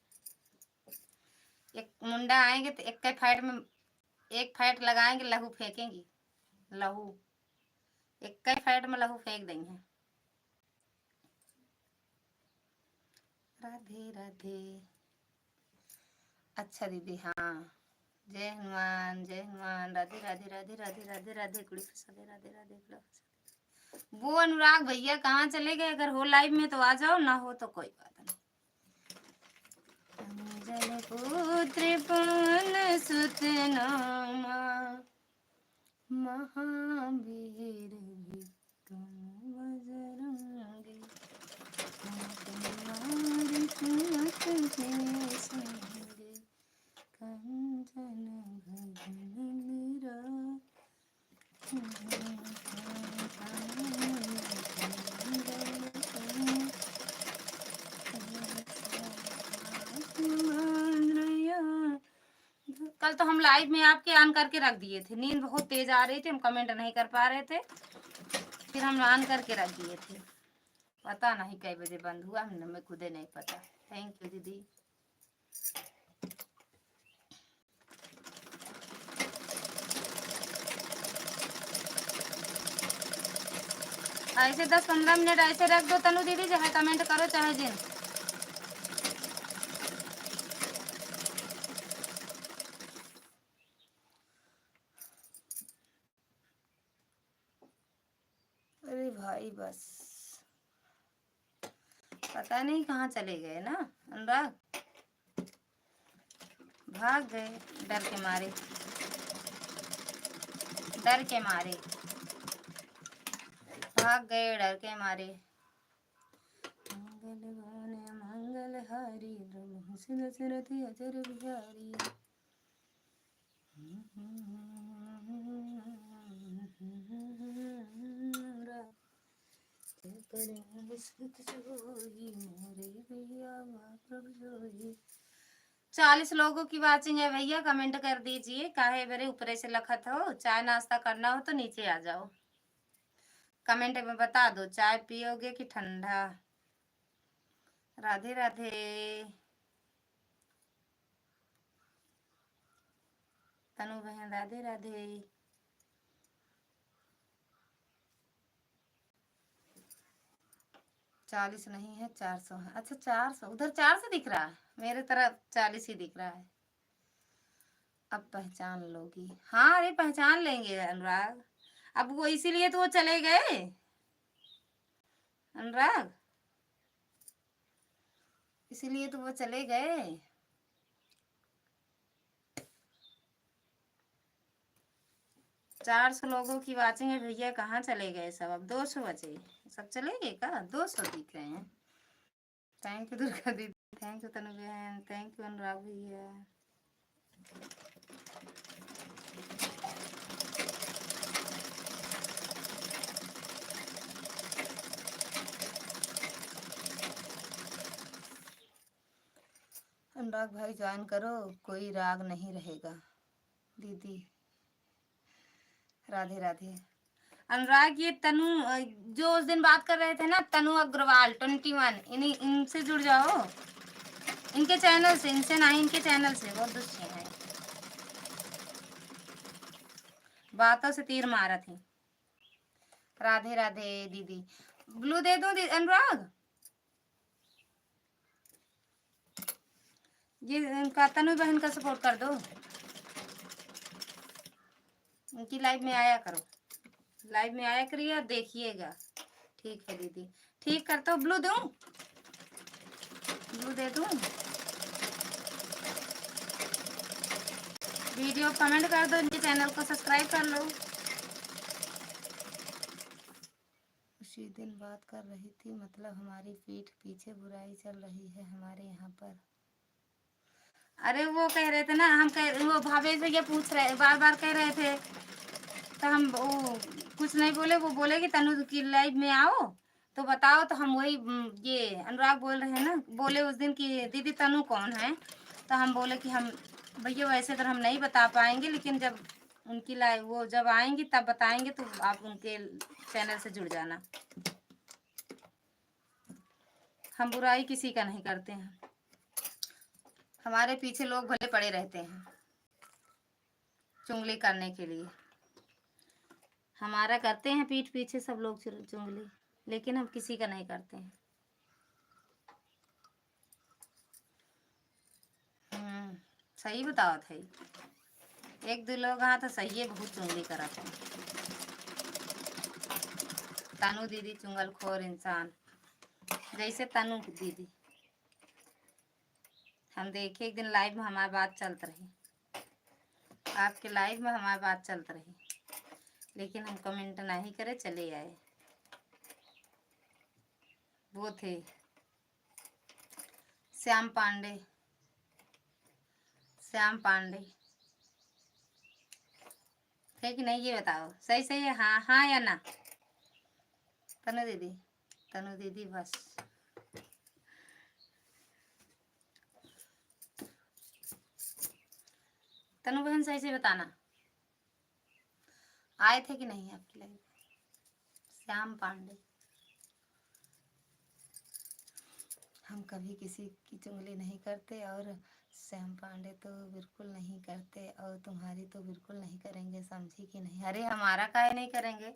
एक मुंडा आएंगे तो एक फाइट में एक फाइट लगाएंगे, लहू फेंकेंगे, लहू एक फाइट में लहू फेंक देंगे। राधे राधे, अच्छा दीदी हाँ, जय हनुमान जय हनुमान, राधे राधे राधे राधे राधे राधे, कुड़ी फंसा दे, राधे राधे कुड़ी फंसा दे। वो अनुराग भैया कहाँ चले गए, अगर हो लाइव में तो आ जाओ, ना हो तो कोई बात नहीं। अंजन पुत्र पवन सुत नामा, महावीर विक्रम बजरंगी, कुमार सुमत के संगे, कंचन भजन मीरा, कल तो हम लाइव में आपके ऑन करके रख दिए थे, नींद बहुत तेज आ रही थी, हम कमेंट नहीं कर पा रहे थे, फिर हम ऑन करके रख दिए थे, पता नहीं कई बजे बंद हुआ, हमें खुद ही नहीं पता। थैंक यू दीदी। ऐसे 10-15 मिनट ऐसे रख दो तनु दीदी, चाहे कमेंट करो चाहे जिन। अरे भाई बस पता नहीं कहाँ चले गए ना अनुराग, भाग गए डर के मारे, डर के मारे भाग गए, डर के मारे। मंगल गाने मंगल हारी, दशरथी अजर बिहारी, मोरे 40 लोगों की वाचिंग है भैया, कमेंट कर दीजिए, काहे मेरे ऊपर से लखत हो, चाय नाश्ता करना हो तो नीचे आ जाओ, कमेंट में बता दो चाय पियोगे कि ठंडा। राधे राधे, तनु बहन राधे राधे। 40 नहीं है 400 है, अच्छा 400, उधर 400 दिख रहा है, मेरे तरफ 40 ही दिख रहा है। अब पहचान लोगी, हाँ अरे पहचान लेंगे अनुराग, अब वो इसीलिए तो वो चले गए अनुराग, इसीलिए तो वो चले गए। चार 400 लोगों की वाचिंग है भैया, कहाँ चले गए सब, अब 200 बचे, सब चले गए का, 200 दिख रहे हैं। थैंक यू दुर्गा दीदी, थैंक यू तनु बहन, थैंक यू अनुराग भैया। अनुराग भाई ज्वाइन करो, कोई राग नहीं रहेगा दीदी। राधे राधे। अनुराग ये तनु जो उस दिन बात कर रहे थे ना, तनु अग्रवाल 21, इन्हीं इनसे जुड़ जाओ, इनके चैनल से, इनसे नहीं इनके चैनल से, बहुत अच्छे हैं, बातों से तीर मारा थी। राधे राधे दीदी, ब्लू दे दूं अनुराग? ये इनका तनु बहन का सपोर्ट कर दो, उनकी लाइव में आया करो, लाइव में आया करिए और देखिएगा। ठीक है दीदी, ठीक कर, तो ब्लू दूं, ब्लू दे दूं? वीडियो कमेंट कर दो, इनके चैनल को सब्सक्राइब कर लो। उसी दिन बात कर रही थी, मतलब हमारी पीठ पीछे बुराई चल रही है हमारे यहाँ पर। अरे वो कह रहे थे ना, हम कह, वो भावेश भैया पूछ रहे, बार बार कह रहे थे, तो हम वो कुछ नहीं बोले। वो बोले कि तनु की लाइव में आओ तो बताओ, तो हम वही ये अनुराग बोल रहे हैं ना, बोले उस दिन कि दीदी तनु कौन है, तो हम बोले कि हम भैया वैसे तो हम नहीं बता पाएंगे, लेकिन जब उनकी लाइव वो जब आएंगी तब बताएंगे, तो आप उनके चैनल से जुड़ जाना। हम बुराई किसी का नहीं करते हैं, हमारे पीछे लोग भले पड़े रहते हैं चुगली करने के लिए। हमारा करते हैं पीठ पीछे सब लोग चुगली, लेकिन हम किसी का नहीं करते हैं। सही बताओ थे, एक दो लोग हाँ तो सही है, बहुत चुगली करा था। तनु दीदी चुंगल खोर इंसान, जैसे तनु दीदी। हम देखे एक दिन लाइव में हमारी बात चलत रही, आपके लाइव में हमारी बात चलत रही, लेकिन हम कमेंट नहीं करे, चले आए। वो थे श्याम पांडे, श्याम पांडे थे कि नहीं, ये बताओ। सही सही है, हाँ हाँ या ना? तनु दीदी, तनु दीदी बस। तनु बहन सही से बताना, आए थे कि नहीं आपकी लाइफ? श्याम पांडे, हम कभी किसी की चुगली नहीं करते, और श्याम पांडे तो बिल्कुल नहीं करते, और तुम्हारी तो बिल्कुल नहीं करेंगे, समझी कि नहीं? अरे हमारा काहे नहीं करेंगे,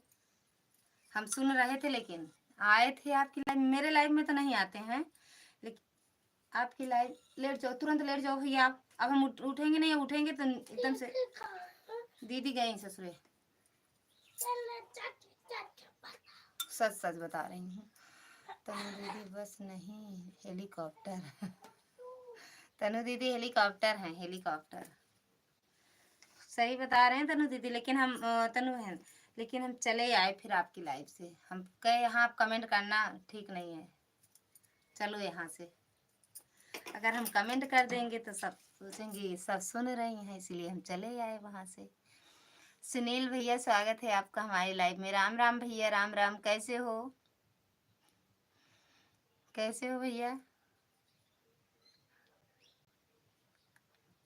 हम सुन रहे थे, लेकिन आए थे आपकी लाइव, मेरे लाइव में तो नहीं आते हैं, लेकिन आपकी लाइव। लेट जाओ, तुरंत लेट जाओ भैया आप, अब हम उठेंगे नहीं, उठेंगे तो एकदम से दीदी गई ससुरे। सच सच बता रही हूँ तनु दीदी, बस नहीं हेलीकॉप्टर। तनु दीदी हेलीकॉप्टर हैं, हेलीकॉप्टर। सही बता रहे हैं तनु दीदी, लेकिन हम तनु है, लेकिन हम चले आए फिर आपकी लाइफ से। हम कहे यहाँ आप कमेंट करना ठीक नहीं है, चलो यहाँ से। अगर हम कमेंट कर देंगे तो सब सोचेंगे सब सुन रही हैं, इसलिए हम चले आए वहाँ से। सुनील भैया स्वागत है आपका हमारी लाइफ में। राम राम भैया, राम राम, कैसे हो? कैसे हो भैया?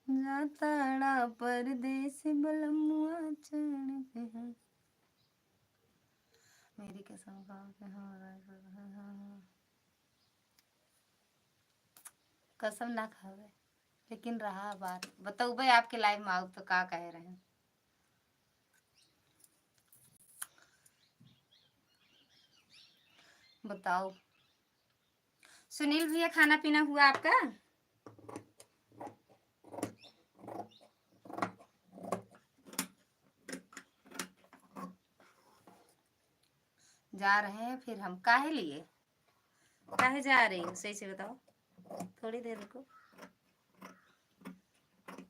जाताड़ा परदेस बलमुआ चढ़ के हैं, मेरी कसम खा के कसम ना खावे, लेकिन रहा बात। बताओ भाई, आपके लाइव में आओ तो क्या कह रहे हैं? बताओ। सुनील भैया खाना पीना हुआ आपका? जा रहे हैं फिर हम, काहे लिए, काहे जा रही हो? सही से बताओ, थोड़ी देर रुको।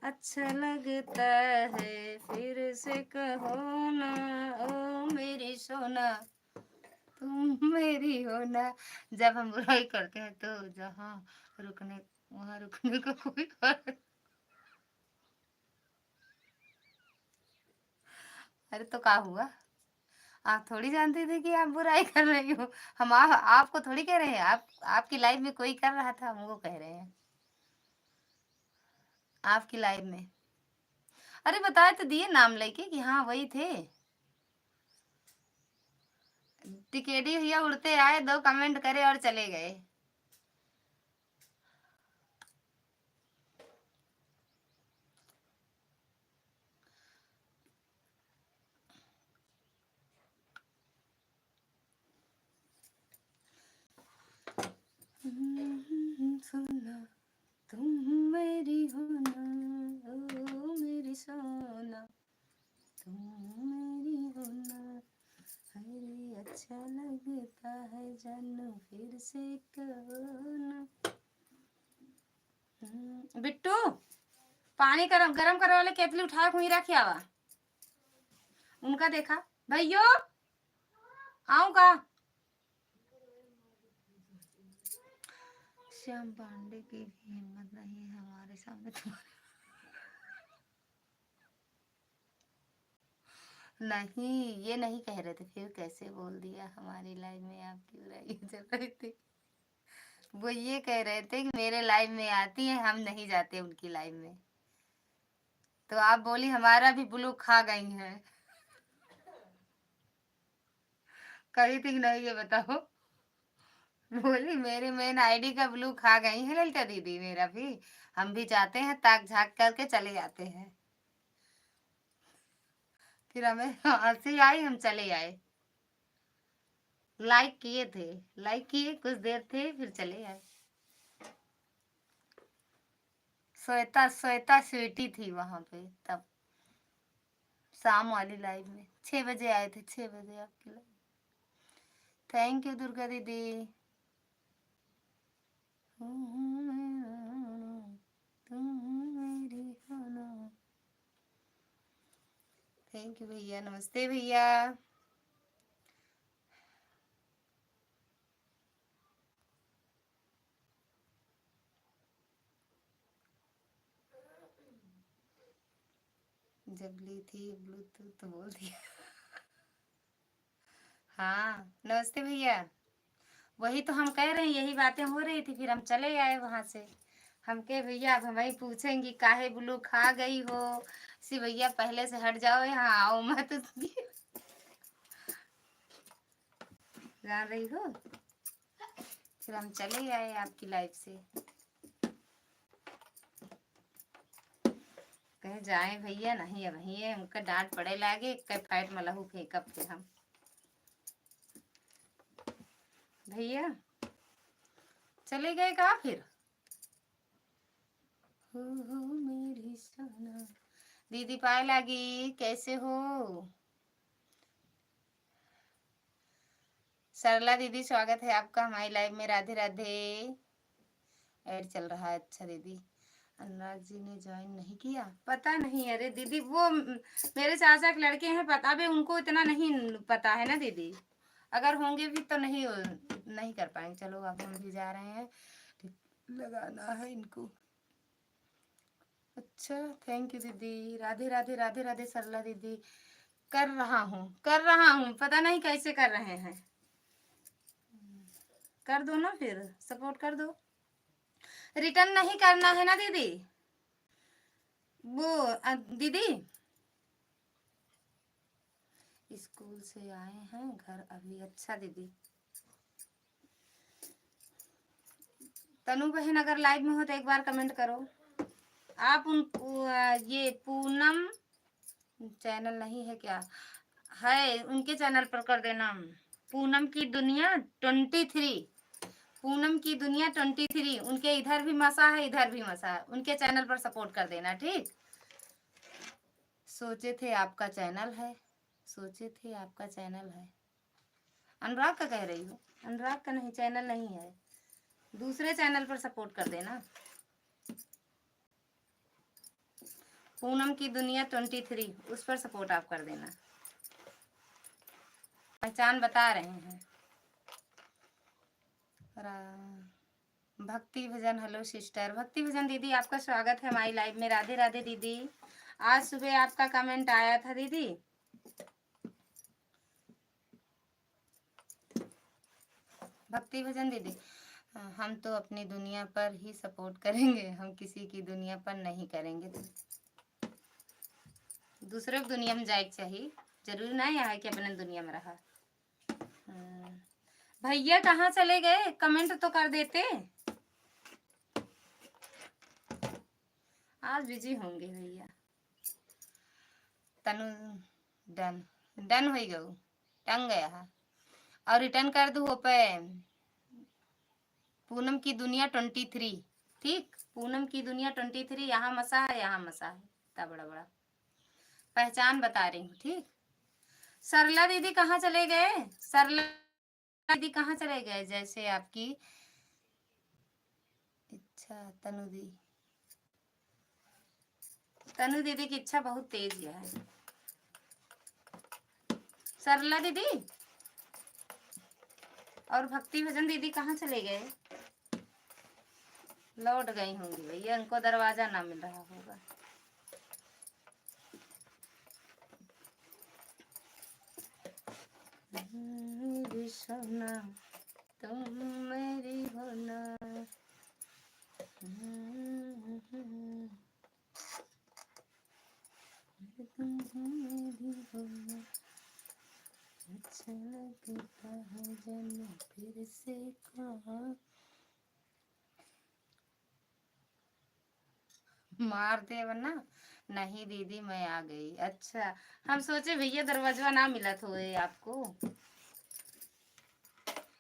अच्छा लगता है फिर से कहो ना, ओ मेरी सोना तुम मेरी हो ना। जब हम बुराई करते हैं तो जहाँ रुकने, वहाँ रुकने को कोई अरे तो क्या हुआ? आप थोड़ी जानते थे कि आप बुराई कर रही हो। हम आपको थोड़ी कह रहे हैं, आपकी लाइफ में कोई कर रहा था, हमको कह रहे हैं आपकी लाइफ में। अरे बताए तो दिए नाम लेके कि हाँ वही थे। टिकेडी भैया उड़ते आए, 2 कमेंट करे और चले गए। सुना तुम मेरी हो ना, ओ मेरी सोना तुम मेरी हो ना, अरे अच्छा लगता है जानू फिर से कहो ना। बिट्टू पानी गरम गरम करे वाले केतली उठा हुई रखिया वा उनका देखा भैयो आऊं का। श्याम पांडे की भी हिम्मत नहीं है हमारे सामने तुम्हारे। नहीं ये नहीं कह रहे थे फिर कैसे बोल दिया हमारी लाइव में आपकी बुराई चल रही थी। वो ये कह रहे थे कि मेरे लाइव में आती है हम नहीं जाते उनकी लाइव में, तो आप बोली हमारा भी ब्लू खा गई है। कही थी कि नहीं ये बताओ। बोली मेरे मेन आईडी का ब्लू खा गई है ललिता दीदी, मेरा भी हम भी जाते हैं ताक झाक करके चले जाते हैं। फिर हमें हंसी आई हम चले आए, लाइक किए थे, लाइक किए कुछ देर थे फिर चले आए। श्वेता श्वेता स्वीटी थी वहां पे तब शाम वाली लाइव में 6 बजे आए थे, 6 बजे आपकी लाइव। थैंक यू दुर्गा दीदी। थैंक यू भैया, नमस्ते भैया। जब ली थी ब्लूटूथ तो बोल दिया। हाँ नमस्ते भैया, वही तो हम कह रहे हैं, यही बातें हो रही थी फिर हम चले आए वहां से। हम के भैया अब हमें पूछेंगी काहे ब्लू खा गई हो, सी भैया पहले से हट जाओ यहाँ आओ मत। जान रही हो फिर हम चले आए आपकी लाइफ से। कहे जाए भैया नहीं अब ये उनका डांट पड़े लागे कई फाइट मलहू फेंकब फिर हम। भैया चले गए कहा फिर। हो मेरी सोना दीदी पाए लागी कैसे हो। सरला दीदी स्वागत है आपका हमारी लाइव में, राधे राधे। ऐड चल रहा है अच्छा दीदी। अनुराग जी ने ज्वाइन नहीं किया, पता नहीं। अरे दीदी वो मेरे चाचा के लड़के हैं, पता भी उनको इतना नहीं पता है ना दीदी, अगर होंगे भी तो नहीं कर पाएंगे। चलो अब हम भी जा रहे हैं, लगाना है इनको। अच्छा थैंक यू दीदी, राधे राधे राधे राधे। सरला दीदी कर रहा हूँ पता नहीं कैसे कर रहे हैं, कर दो ना फिर सपोर्ट कर दो। रिटर्न नहीं करना है ना दीदी। वो दीदी स्कूल से आए हैं घर अभी। अच्छा दीदी। तनु बहन अगर लाइव में हो तो एक बार कमेंट करो। आप उन ये पूनम चैनल नहीं है क्या, है उनके चैनल पर कर देना। पूनम की दुनिया 23, पूनम की दुनिया 23, उनके इधर भी मसा है इधर भी मसा है, उनके चैनल पर सपोर्ट कर देना ठीक। सोचे थे आपका चैनल है, सोचे थे आपका चैनल है। अनुराग का कह रही हूँ, अनुराग का नहीं चैनल नहीं है, दूसरे चैनल पर सपोर्ट कर देना। पूनम की दुनिया 23 उस पर सपोर्ट आप कर देना, पहचान बता रहे हैं। भक्ति भजन हेलो सिस्टर, भक्ति भजन दीदी आपका स्वागत है हमारी लाइव में, राधे राधे दीदी। आज सुबह आपका कमेंट आया था दीदी। भक्ति भजन दीदी हम तो अपनी दुनिया पर ही सपोर्ट करेंगे, हम किसी की दुनिया पर नहीं करेंगे। दूसरे की दुनिया में जाए चाहिए, जरूरी नहीं है कि अपने दुनिया में रहा। भैया कहाँ चले गए, कमेंट तो कर देते। आज बिजी होंगे भैया। तनु डन डन हो गई, टंग गया है और रिटर्न कर दू पे। पूनम की दुनिया 23, ठीक, पूनम की दुनिया 23, यहाँ मसा है, यहाँ मसा है, इतना बड़ा बड़ा पहचान बता रही हूँ, ठीक। सरला दीदी कहाँ चले गए? सरला दीदी कहाँ चले गए? जैसे आपकी इच्छा। तनु दीदी की इच्छा बहुत तेज है। सरला दीदी और भक्ति भजन दीदी कहाँ चले गए? लौट गई होंगी भैया, उनको दरवाजा ना मिल रहा होगा। मेरी सोना तुम मेरी होना। तुम मेरी होना। अच्छा लगता है जन्म फिर से कहा। मार दे वरना। नहीं दीदी मैं आ गई। अच्छा, हम सोचे भैया दरवाजा ना मिला तो आपको।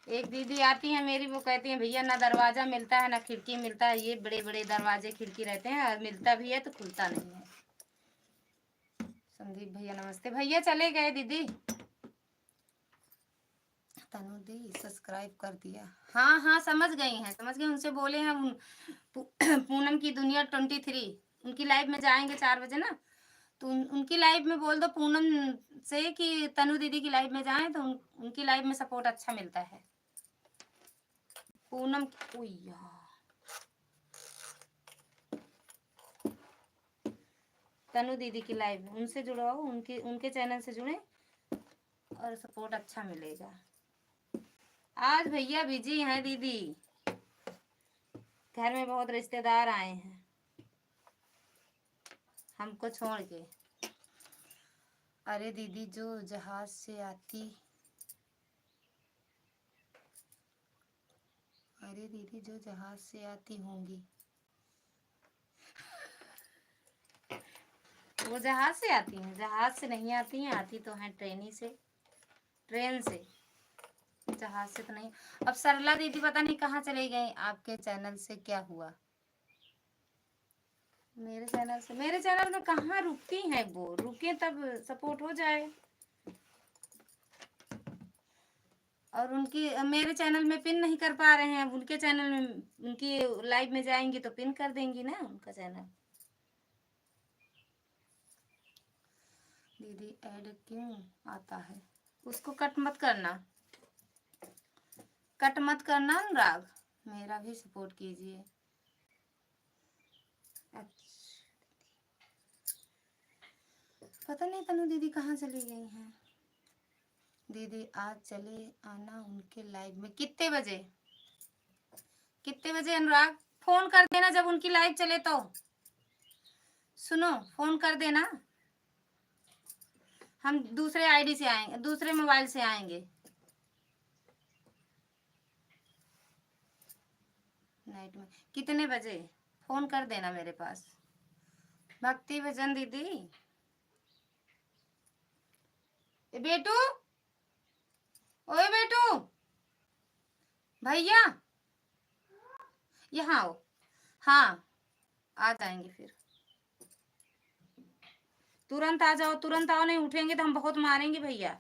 एक दीदी आती है मेरी, वो कहती है भैया ना दरवाजा मिलता है ना खिड़की मिलता है, ये बड़े बड़े दरवाजे खिड़की रहते हैं और मिलता भी है तो खुलता नहीं है। संदीप भैया नमस्ते। भैया चले गए दीदी। तनु दी सब्सक्राइब कर दिया। हाँ हाँ समझ गई हैं, समझ गई। उनसे बोले हैं पूनम की दुनिया 23 उनकी लाइव में जाएंगे 4 बजे ना, तो उनकी लाइव में बोल दो पूनम से कि तनु दीदी की लाइव में जाएं तो उनकी लाइव में सपोर्ट अच्छा मिलता है। पूनम तनु दीदी की लाइव उनसे जुड़वाओ, उनके चैनल से जुड़े और सपोर्ट अच्छा मिलेगा। आज भैया बिजी हैं दीदी, घर में बहुत रिश्तेदार आए हैं हमको छोड़ के। अरे दीदी जो जहाज से आती, अरे दीदी जो जहाज से आती होंगी, वो जहाज से आती हैं? जहाज से नहीं आती हैं, आती तो हैं ट्रेन से, जहाज से तो नहीं। अब सरला दीदी पता नहीं कहाँ चले गई। आपके चैनल से क्या हुआ? मेरे चैनल में कहाँ रुकती हैं वो, रुके तब सपोर्ट हो जाए। और उनकी मेरे चैनल में पिन नहीं कर पा रहे हैं, उनके चैनल में उनकी लाइव में जाएंगी तो पिन कर देंगी ना उनका चैनल। दीदी ऐड क्यों आता है? उसको कट मत करना, कट मत करना अनुराग, मेरा भी सपोर्ट कीजिए। अच्छा, पता नहीं तनु दीदी कहाँ चली गई हैं। दीदी आज चले आना उनके लाइव में। कितने बजे? अनुराग फोन कर देना जब उनकी लाइव चले तो। सुनो, फोन कर देना, हम दूसरे आईडी से आएंगे, दूसरे मोबाइल से आएंगे। नाइट में कितने बजे? फोन कर देना मेरे पास। भक्ति भजन दीदी, बेटू, ओए बेटू, भैया यहाँ आओ। हाँ आ जाएंगे फिर, तुरंत आ जाओ, तुरंत आओ, नहीं उठेंगे तो हम बहुत मारेंगे भैया।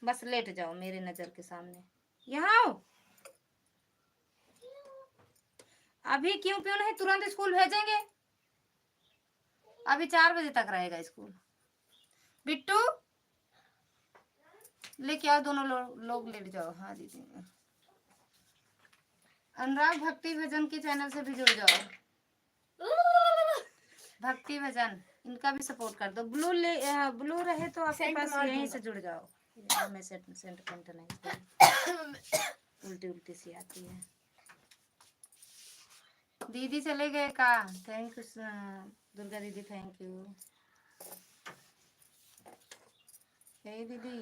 बस लेट जाओ मेरे नजर के सामने, यहाँ आओ। अभी क्यों नहीं, तुरंत स्कूल भेजेंगे, अभी 4 बजे तक रहेगा स्कूल। बिट्टू लेके आओ, दोनों लोग लेट जाओ। हाँ दीदी। अनुराग भक्ति भजन के चैनल से भी जुड़ जाओ। भक्ति भजन इनका भी सपोर्ट कर दो। ब्लू रहे तो आपके पास यहीं से जुड़ जाओ। मैं सेंट कंट नहीं उल्टी सी आती है। दीदी चले गए का? थैंक यू दुर्गा दीदी, थैंक यू। हे दीदी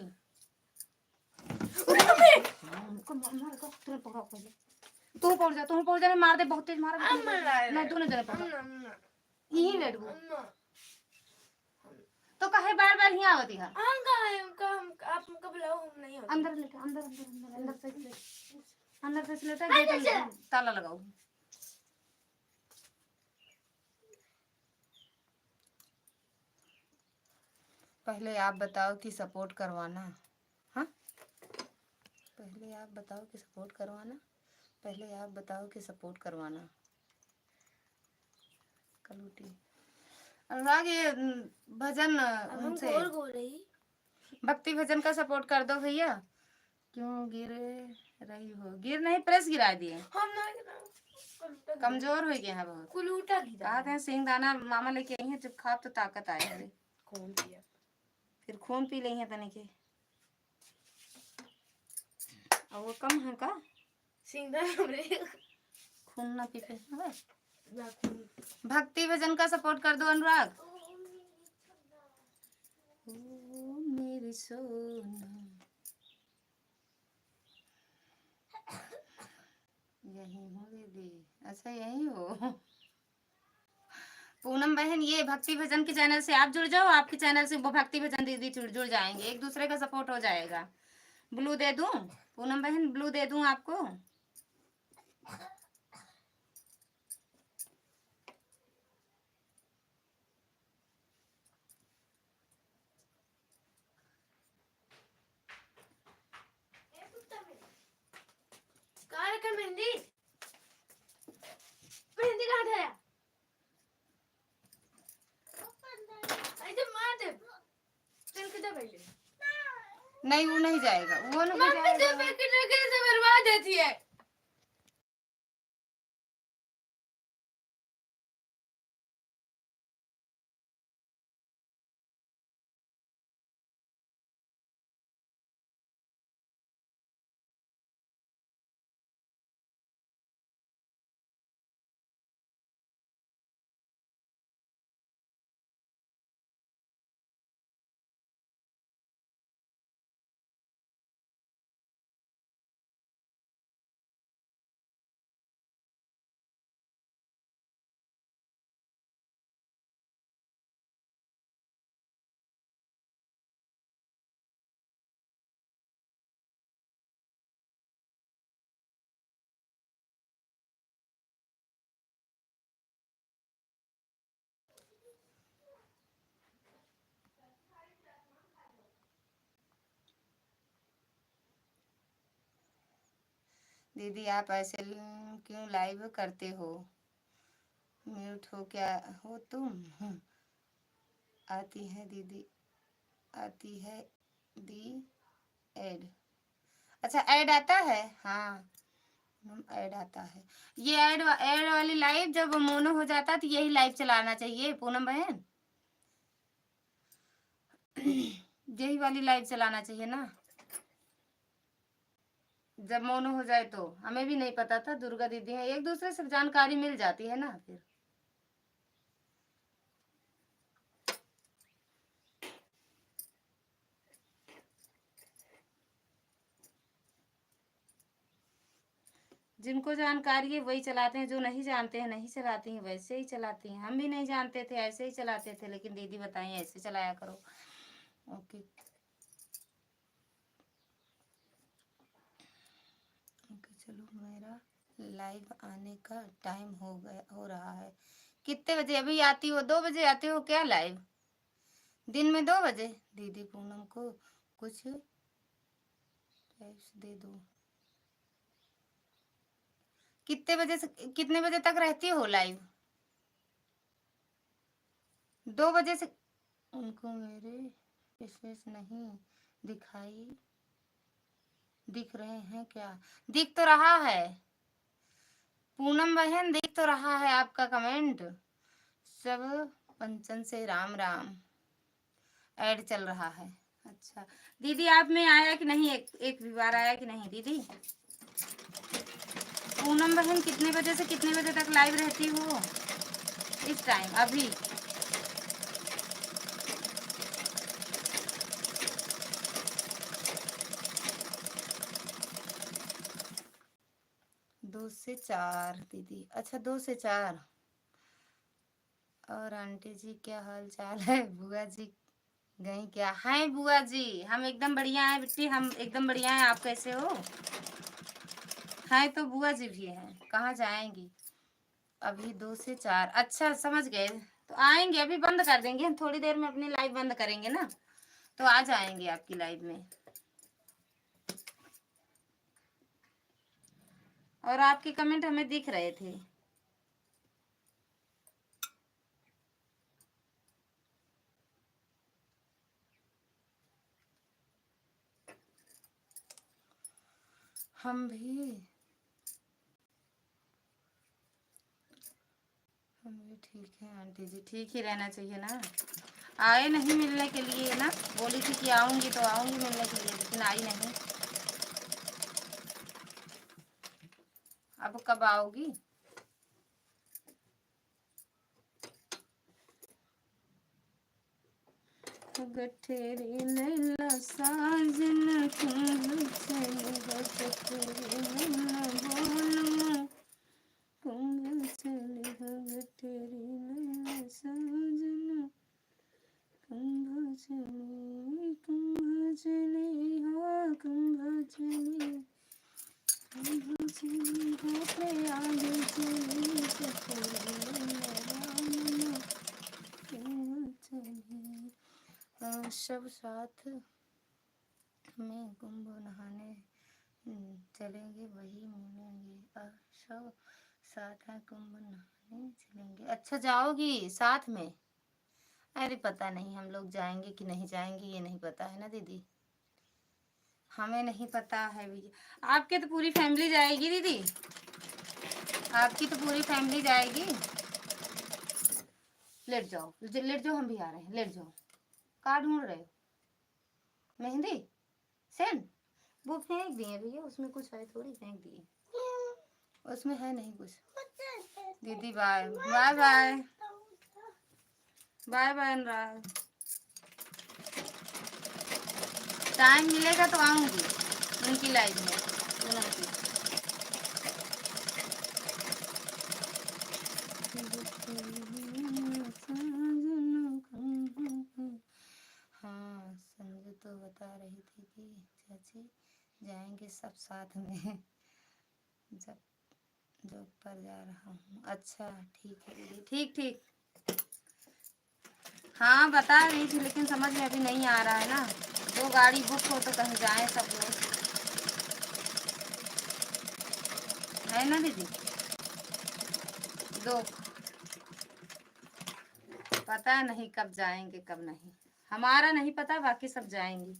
तू पड़ जा, मार दे, बहुत तेज मार। मैं दोनों जने पकड़ यहीं बैठ गो तो कहे बार बार ही आवती है। आप बुलाओ, नहीं अंदर लेके अंदर से अंदर फंस लेता है, गेट ताला लगाओ। पहले आप बताओ कि सपोर्ट करवाना। हाँ, पहले आप बताओ कि सपोर्ट करवाना। पहले आप बताओ कि सपोर्ट करवाना। कलूटी अनुराग, ये भजन उनसे भक्ति भजन का सपोर्ट कर दो भैया। क्यों गिर रही हो? गिर नहीं, प्रेस गिरा दिए। कमजोर हो गया है बहुत। कुलूटा गिरा है। सिंह दाना मामा लेके आई है, जब खा तो ताकत आए। अरे खून पिया, फिर खून पी ली है तने के। और वो कम है का सिंह दाना खून ना पी पे। भक्ति भजन का सपोर्ट कर दो अनुराग। ओ मेरी सोना, यही हो दीदी। अच्छा यही हो। पूनम बहन, ये भक्ति भजन के चैनल से आप जुड़ जाओ, आपके चैनल से वो भक्ति भजन दीदी जुड़ जाएंगे, एक दूसरे का सपोर्ट हो जाएगा। ब्लू दे दूं पूनम बहन? ब्लू दे दूं आपको? मेहंदी मेहंदी कहाँ है? नहीं, वो नहीं जाएगा, वो नहीं जाएगा। बर्बाद देती है। दीदी आप ऐसे क्यों लाइव करते हो? म्यूट हो क्या हो तुम? आती है दीदी, आती है दी ऐड। अच्छा, ऐड आता है? हाँ, ऐड आता है। ये ऐड वाली लाइव जब मोनो हो जाता है तो यही लाइव चलाना चाहिए पूनम बहन। यही वाली लाइव चलाना चाहिए ना, जब मोनो हो जाए तो। हमें भी नहीं पता था, दुर्गा दीदी है, एक दूसरे से जानकारी मिल जाती है ना फिर। जिनको जानकारी है वही चलाते हैं, जो नहीं जानते हैं नहीं चलाती हैं, वैसे ही चलाती हैं। हम भी नहीं जानते थे, ऐसे ही चलाते थे, लेकिन दीदी बताई ऐसे चलाया करो। ओके ओके, चलो मेरा लाइव आने का टाइम हो रहा है। कितने बजे अभी आती हो? 2 बजे आते हो क्या लाइव? दिन में 2 बजे? दीदी पूनम को कुछ टिप्स दे दो। कितने बजे से कितने बजे तक रहती हो लाइव? 2 बजे से। उनको मेरे विशेष नहीं दिख रहे हैं क्या? दिख तो रहा है पूनम बहन, दिख तो रहा है आपका कमेंट। सब पंचन से राम राम। ऐड चल रहा है। अच्छा दीदी, आप में आया कि नहीं? एक भी बार आया कि नहीं दीदी? पूनम बहन कितने बजे से कितने बजे तक लाइव रहती हो इस टाइम अभी? दो से चार दीदी। अच्छा 2 से 4। और आंटी जी क्या हाल चाल है? बुआ जी गई क्या? हैं बुआ जी, हम एकदम बढ़िया हैं बिट्टी, हम एकदम बढ़िया हैं। आप कैसे हो? है तो बुआ जी भी हैं, कहाँ जाएंगी। अभी 2 से 4, अच्छा समझ गए। तो आएंगे, अभी बंद कर देंगे हम, थोड़ी देर में अपनी लाइव बंद करेंगे ना, तो आ जाएंगे आपकी लाइव में। और आपके कमेंट हमें दिख रहे थे। हम भी ठीक है आंटी जी, ठीक ही रहना चाहिए ना। आए नहीं मिलने के लिए ना, बोली थी कि आऊंगी तो आऊंगी मिलने के लिए, लेकिन आई नहीं। अब कब आओगी। गठेरी लैला साजन कुंभ चली गठेरी लैला बोल कुंभ चली गठेरी लैला साजन कुंभ चली हो कुंभ चली हो आगे चली चली सब साथ में कुंभ नहाने चलेंगे, वही मिलेंगे। सब साथ में कुंभ नहाने चलेंगे। अच्छा जाओगी साथ में। अरे पता नहीं हम लोग जाएंगे कि नहीं जाएंगे, ये नहीं पता है ना दीदी, हमें नहीं पता है भैया। आपके तो पूरी फैमिली जाएगी दीदी, आपकी तो पूरी फैमिली जाएगी। लेट जाओ लेट जाओ, हम भी आ रहे हैं, लेट जाओ। कहाँ ढूंढ रहे हो। मेहंदी सेन वो फेंक दिए भैया, उसमें कुछ है थोड़ी, फेंक दिए, उसमें है नहीं कुछ। दीदी bye bye bye bye bye Anurag. Time मिलेगा तो आऊंगी उनकी लाइफ में, पूनम की। हाँ संजू तो बता रही थी कि चाची जाएंगे सब साथ में जब जॉब पर जा रहा हूँ। अच्छा ठीक है दीदी, ठीक ठीक। हाँ बता रही थी, लेकिन समझ में अभी नहीं आ रहा है ना, दो गाड़ी बुक हो तो कहीं जाए सब लोग, है ना दीदी। दो पता नहीं कब जाएंगे कब नहीं, हमारा नहीं पता, बाकी सब जाएंगे।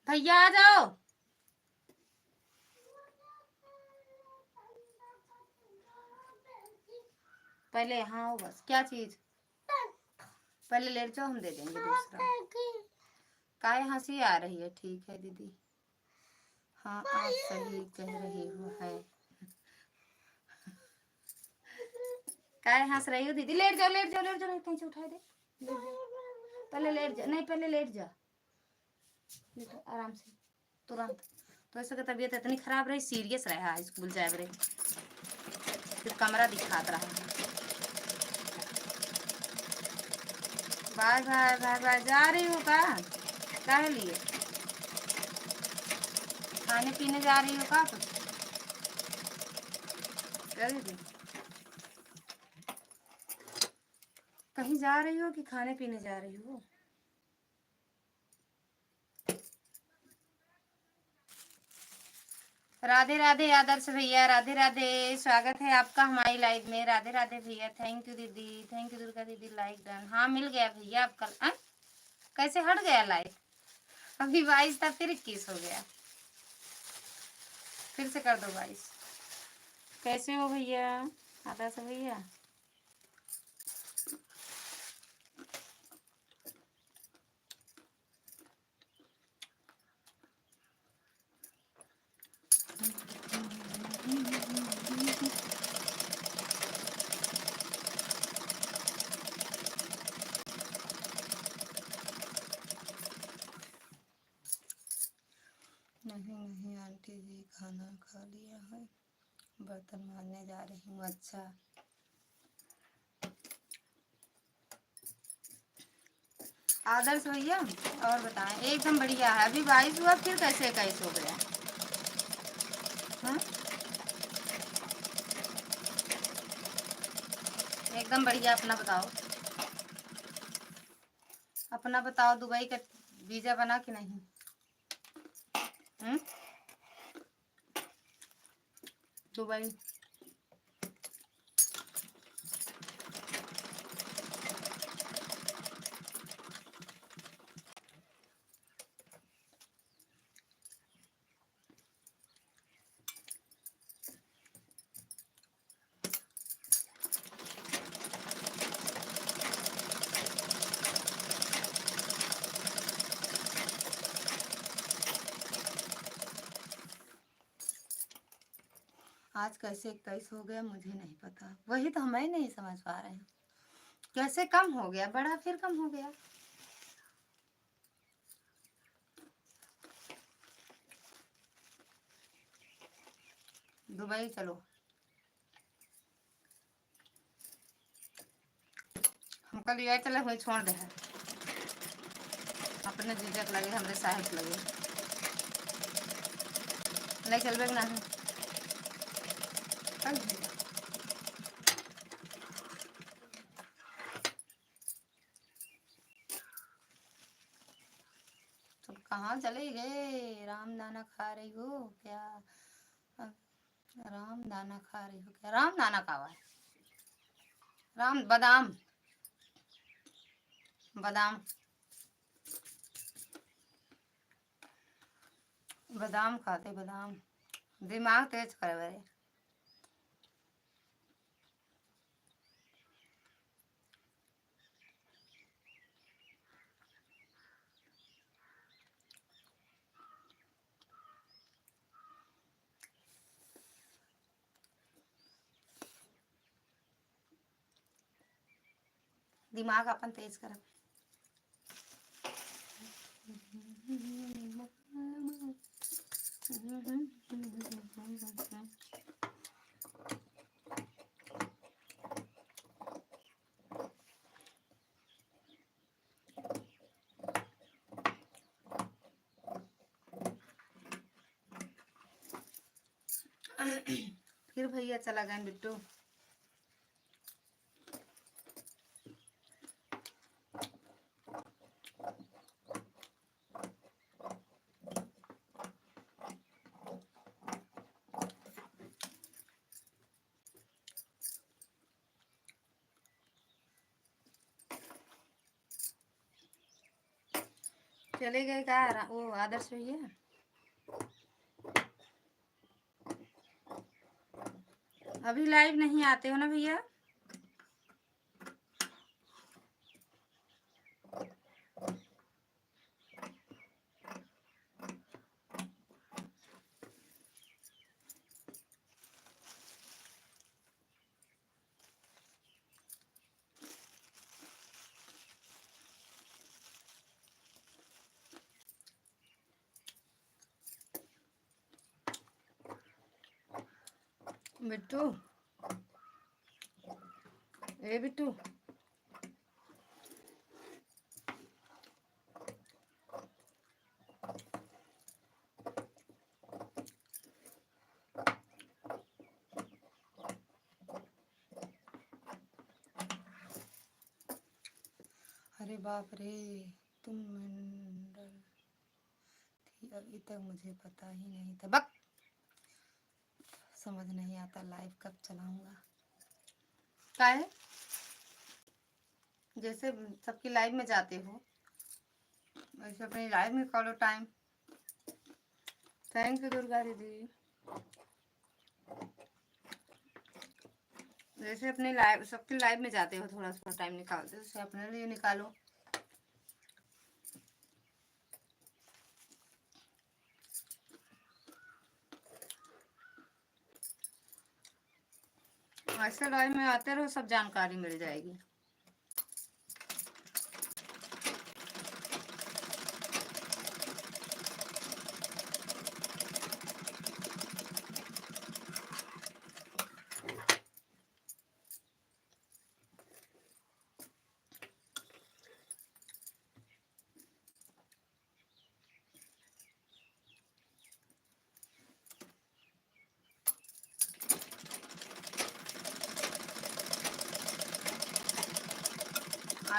भैया आ जाओ। पहले हाँ हो बस, क्या चीज, पहले लेट जाओ, हम दे देंगे दूसरा। काहे हंसी आ रही है। ठीक है दीदी, हाँ आप सही कह रही हो है। काहे हंस रही हो दीदी। लेट जाओ लेट जाओ लेट जाओ, कहीं से उठा दे, लेट जाओ पहले, लेट जा, नहीं पहले लेट जा, आराम से तुरंत। तो ऐसा का तबीयत इतनी खराब रही, सीरियस रहा स्कूल जाए रहे, फिर कमरा दिखात रहा है। Bye bye bye bye. जा रही हो का, काहे लिए खाने पीने जा रही हो का कुछ, दीदी कहीं जा रही हो कि खाने पीने जा रही हो। राधे राधे आदर्श भैया, राधे राधे, स्वागत है आपका हमारी लाइव में। राधे राधे भैया, थैंक यू दीदी, थैंक यू दुर्गा दीदी, लाइक डन। हाँ मिल गया भैया आपका। कैसे हट गया लाइक, अभी 22 था फिर 21 हो गया, फिर से कर दो 22। कैसे हो भैया आदर्श भैया। नहीं नहीं आंटी जी, खाना खा लिया है, बर्तन मांजने जा रही हूँ। अच्छा, आदर्श भैया और बताएं। एकदम बढ़िया है। अभी 22 हुआ, फिर कैसे 21 हो गया? हाँ, एकदम बढ़िया। अपना बताओ, अपना बताओ। दुबई का वीजा बना कि नहीं? दुबई आज कैसे 21 हो गया मुझे नहीं पता। वही तो हमें नहीं समझ पा रहे हैं, कैसे कम हो गया, बड़ा फिर कम हो गया। दुबई चलो, हम कल ये चले हुए छोड़ दे है। अपने झिझक लगे, हमरे साहब लगे, नहीं चलबे ना है। कल तुम कहाँ चले गए? राम दाना खा रही हो क्या? राम दाना खा रही हो क्या? राम दाना खावा है? राम बादाम, बादाम, बादाम खाते, बादाम दिमाग तेज करे बरे। दिमाग अपन तेज कर। फिर भैया चला गया बिट्टू। चले गए क्या वो आदर्श भैया? अभी लाइव नहीं आते हो ना भैया? बिट्टू, ए बिट्टू, अरे बाप रे, तुम मंडल थी अभी तक, मुझे पता ही नहीं था। बक, समझ नहीं आता लाइव कब चलाऊंगा। क्या है? जैसे सबकी लाइव में जाते हो वैसे अपनी लाइव में करो टाइम। थैंक यू दुर्गा दीदी। जैसे अपने लाइव, सबकी लाइव में जाते हो, थोड़ा सा टाइम निकालते हो, उसे अपने लिए निकालो। ऐसे लाइव में आते रहो, सब जानकारी मिल जाएगी।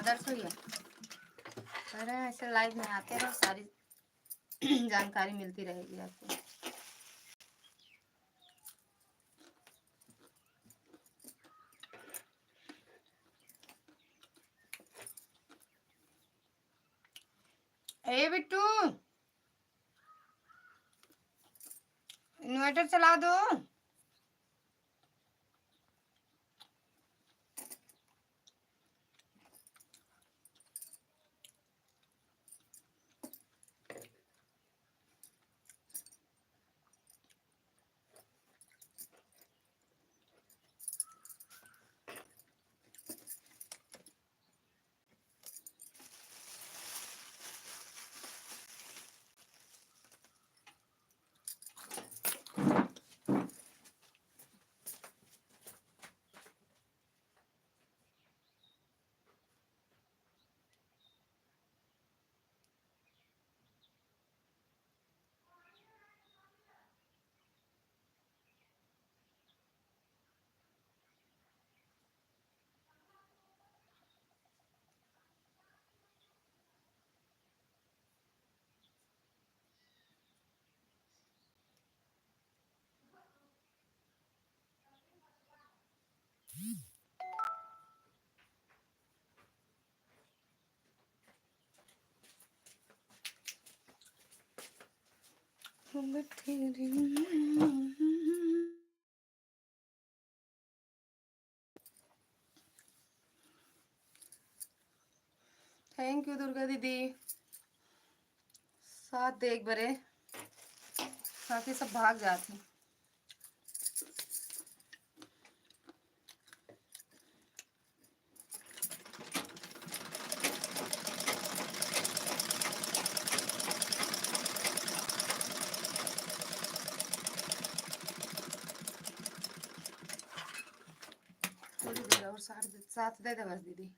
आदर्श हुई है। अरे ऐसे लाइव में आते रहो, सारी जानकारी मिलती रहेगी आपको। ए बिट्टू, इन्वर्टर चला दो। थैंक यू दुर्गा दीदी, साथ देख बरे बाकी सब भाग जाती। थोड़ी देर और साथ दे दे बस दीदी।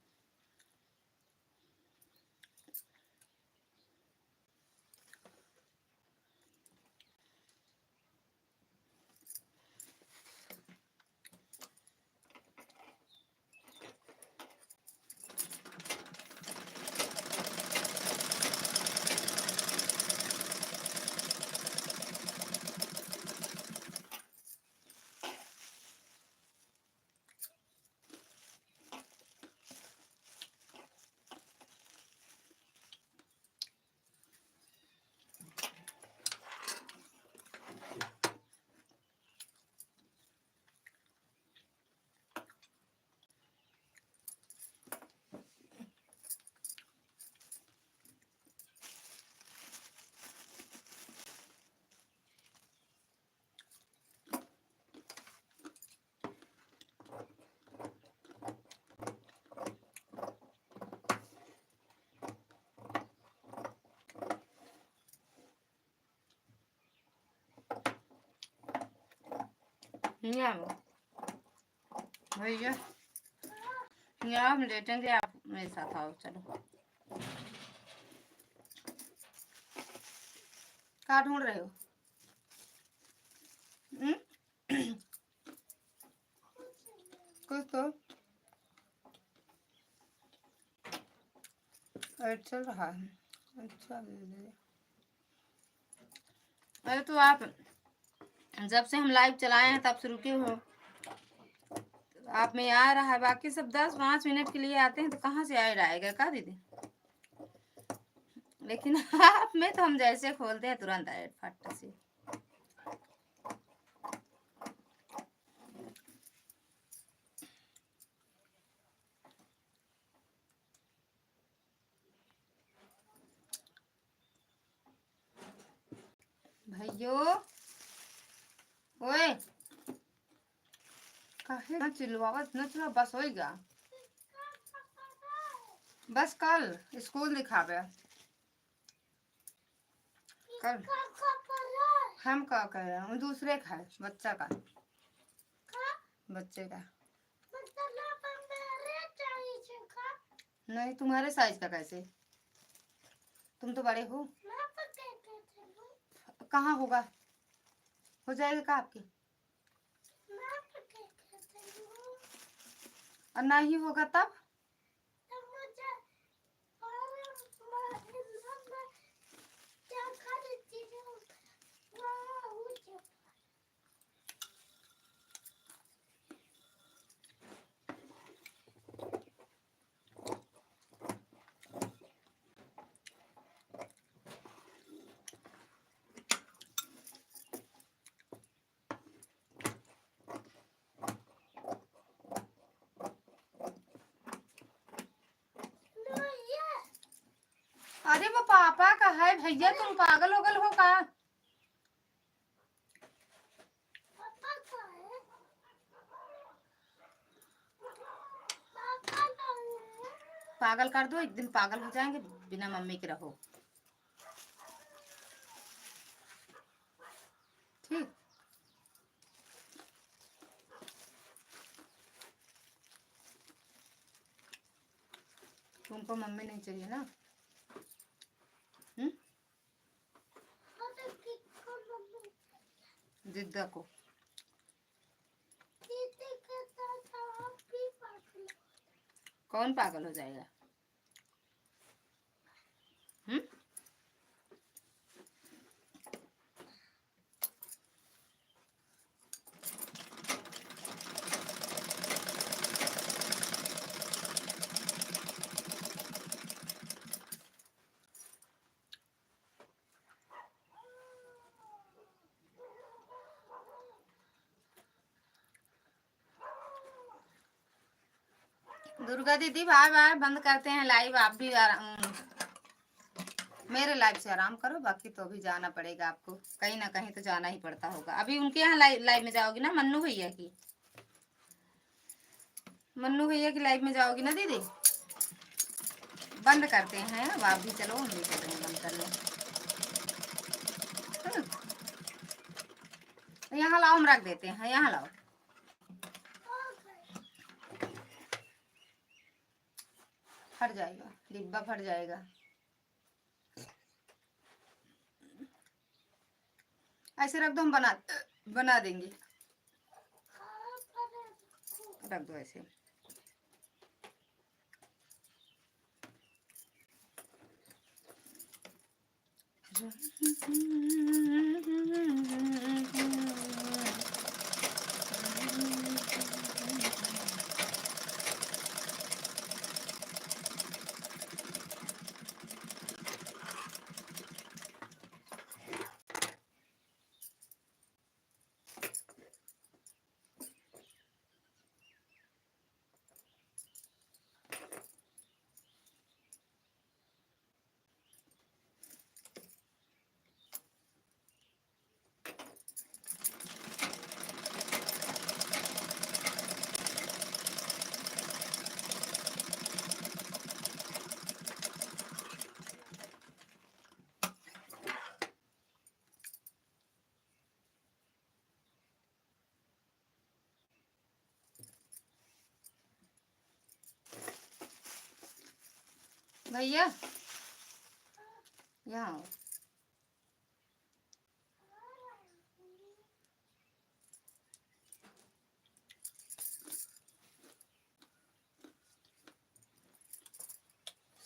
भैया यहाँ हम लेटेंगे, आप मेरे साथ आओ। चलो, क्या ढूंढ रहे हो? कुछ तो ऐड चल रहा है। अच्छा दीदी, अरे तो आप जब से हम लाइव चलाए हैं तब से रुके हो। आप में आ रहा है, बाकी सब 10-5 मिनट के लिए आते हैं तो कहाँ से ऐड आएगा का दीदी? लेकिन आप में तो हम जैसे खोलते हैं तुरंत ऐड फट से। भैयो ओए, काहे ना चिल्लावत न चिल्ला, बस होएगा। बस कल स्कूल दिखावे कल। हम का कह रहे हैं, दूसरे का है, बच्चा का, बच्चे का नहीं। तुम्हारे साइज का कैसे? तुम तो बड़े हो। कहाँ होगा, हो जाएगा का आपके? और नहीं होगा तब पापा का है भैया, तुम पागल होगल हो का? पापा का है, पापा का है। पागल कर दो, एक दिन पागल हो जाएंगे, बिना मम्मी के रहो, ठीक? तुमको मम्मी नहीं चाहिए ना? जिद्दा को कौन पागल हो जाएगा? दुर्गा दीदी बाय बाय, बंद करते हैं लाइव। आप भी मेरे लाइव से आराम करो, बाकी तो अभी जाना पड़ेगा आपको, कहीं ना कहीं तो जाना ही पड़ता होगा। अभी उनके यहाँ लाइव में जाओगी ना, मन्नू भैया की? मन्नू भैया की लाइव में जाओगी ना दीदी? बंद करते हैं, अब आप भी चलो, हम भी चलेंगे बंद करने। यहाँ लाओ, हम रख देते हैं, यहाँ लाओ। फट जाएगा डिब्बा, फट जाएगा। ऐसे रख दो, हम बना देंगे। रख दो ऐसे। भैया यहाँ आओ।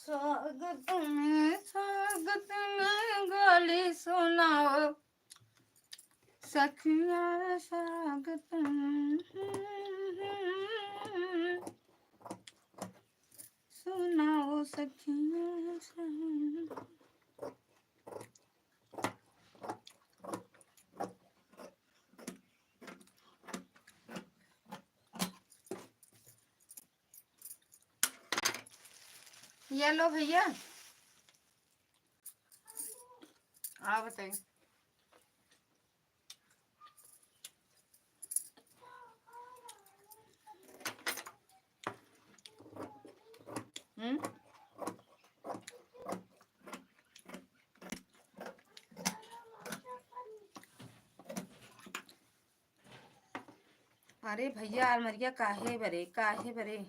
स्वागत में गाली सुनाओ सखिया, स्वागत सुनाओ सखिया। ये लो भैया, आप बताइए। अरे भैया, अलमरिया काहे बरे, काहे बरे?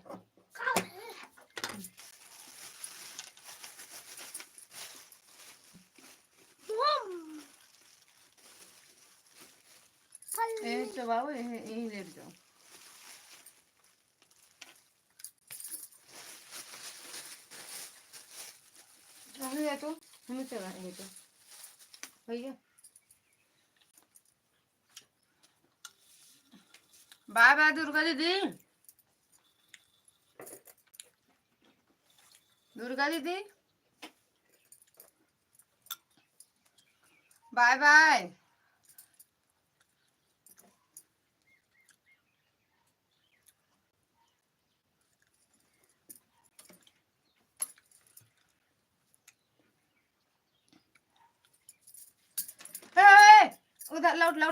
चबाओ, यही लेट जाओ। तो हमें चलाएंगे तो भैया। बाय बाय दुर्गा दीदी, दुर्गा दीदी बाय बाय। उधर लाउड लाउड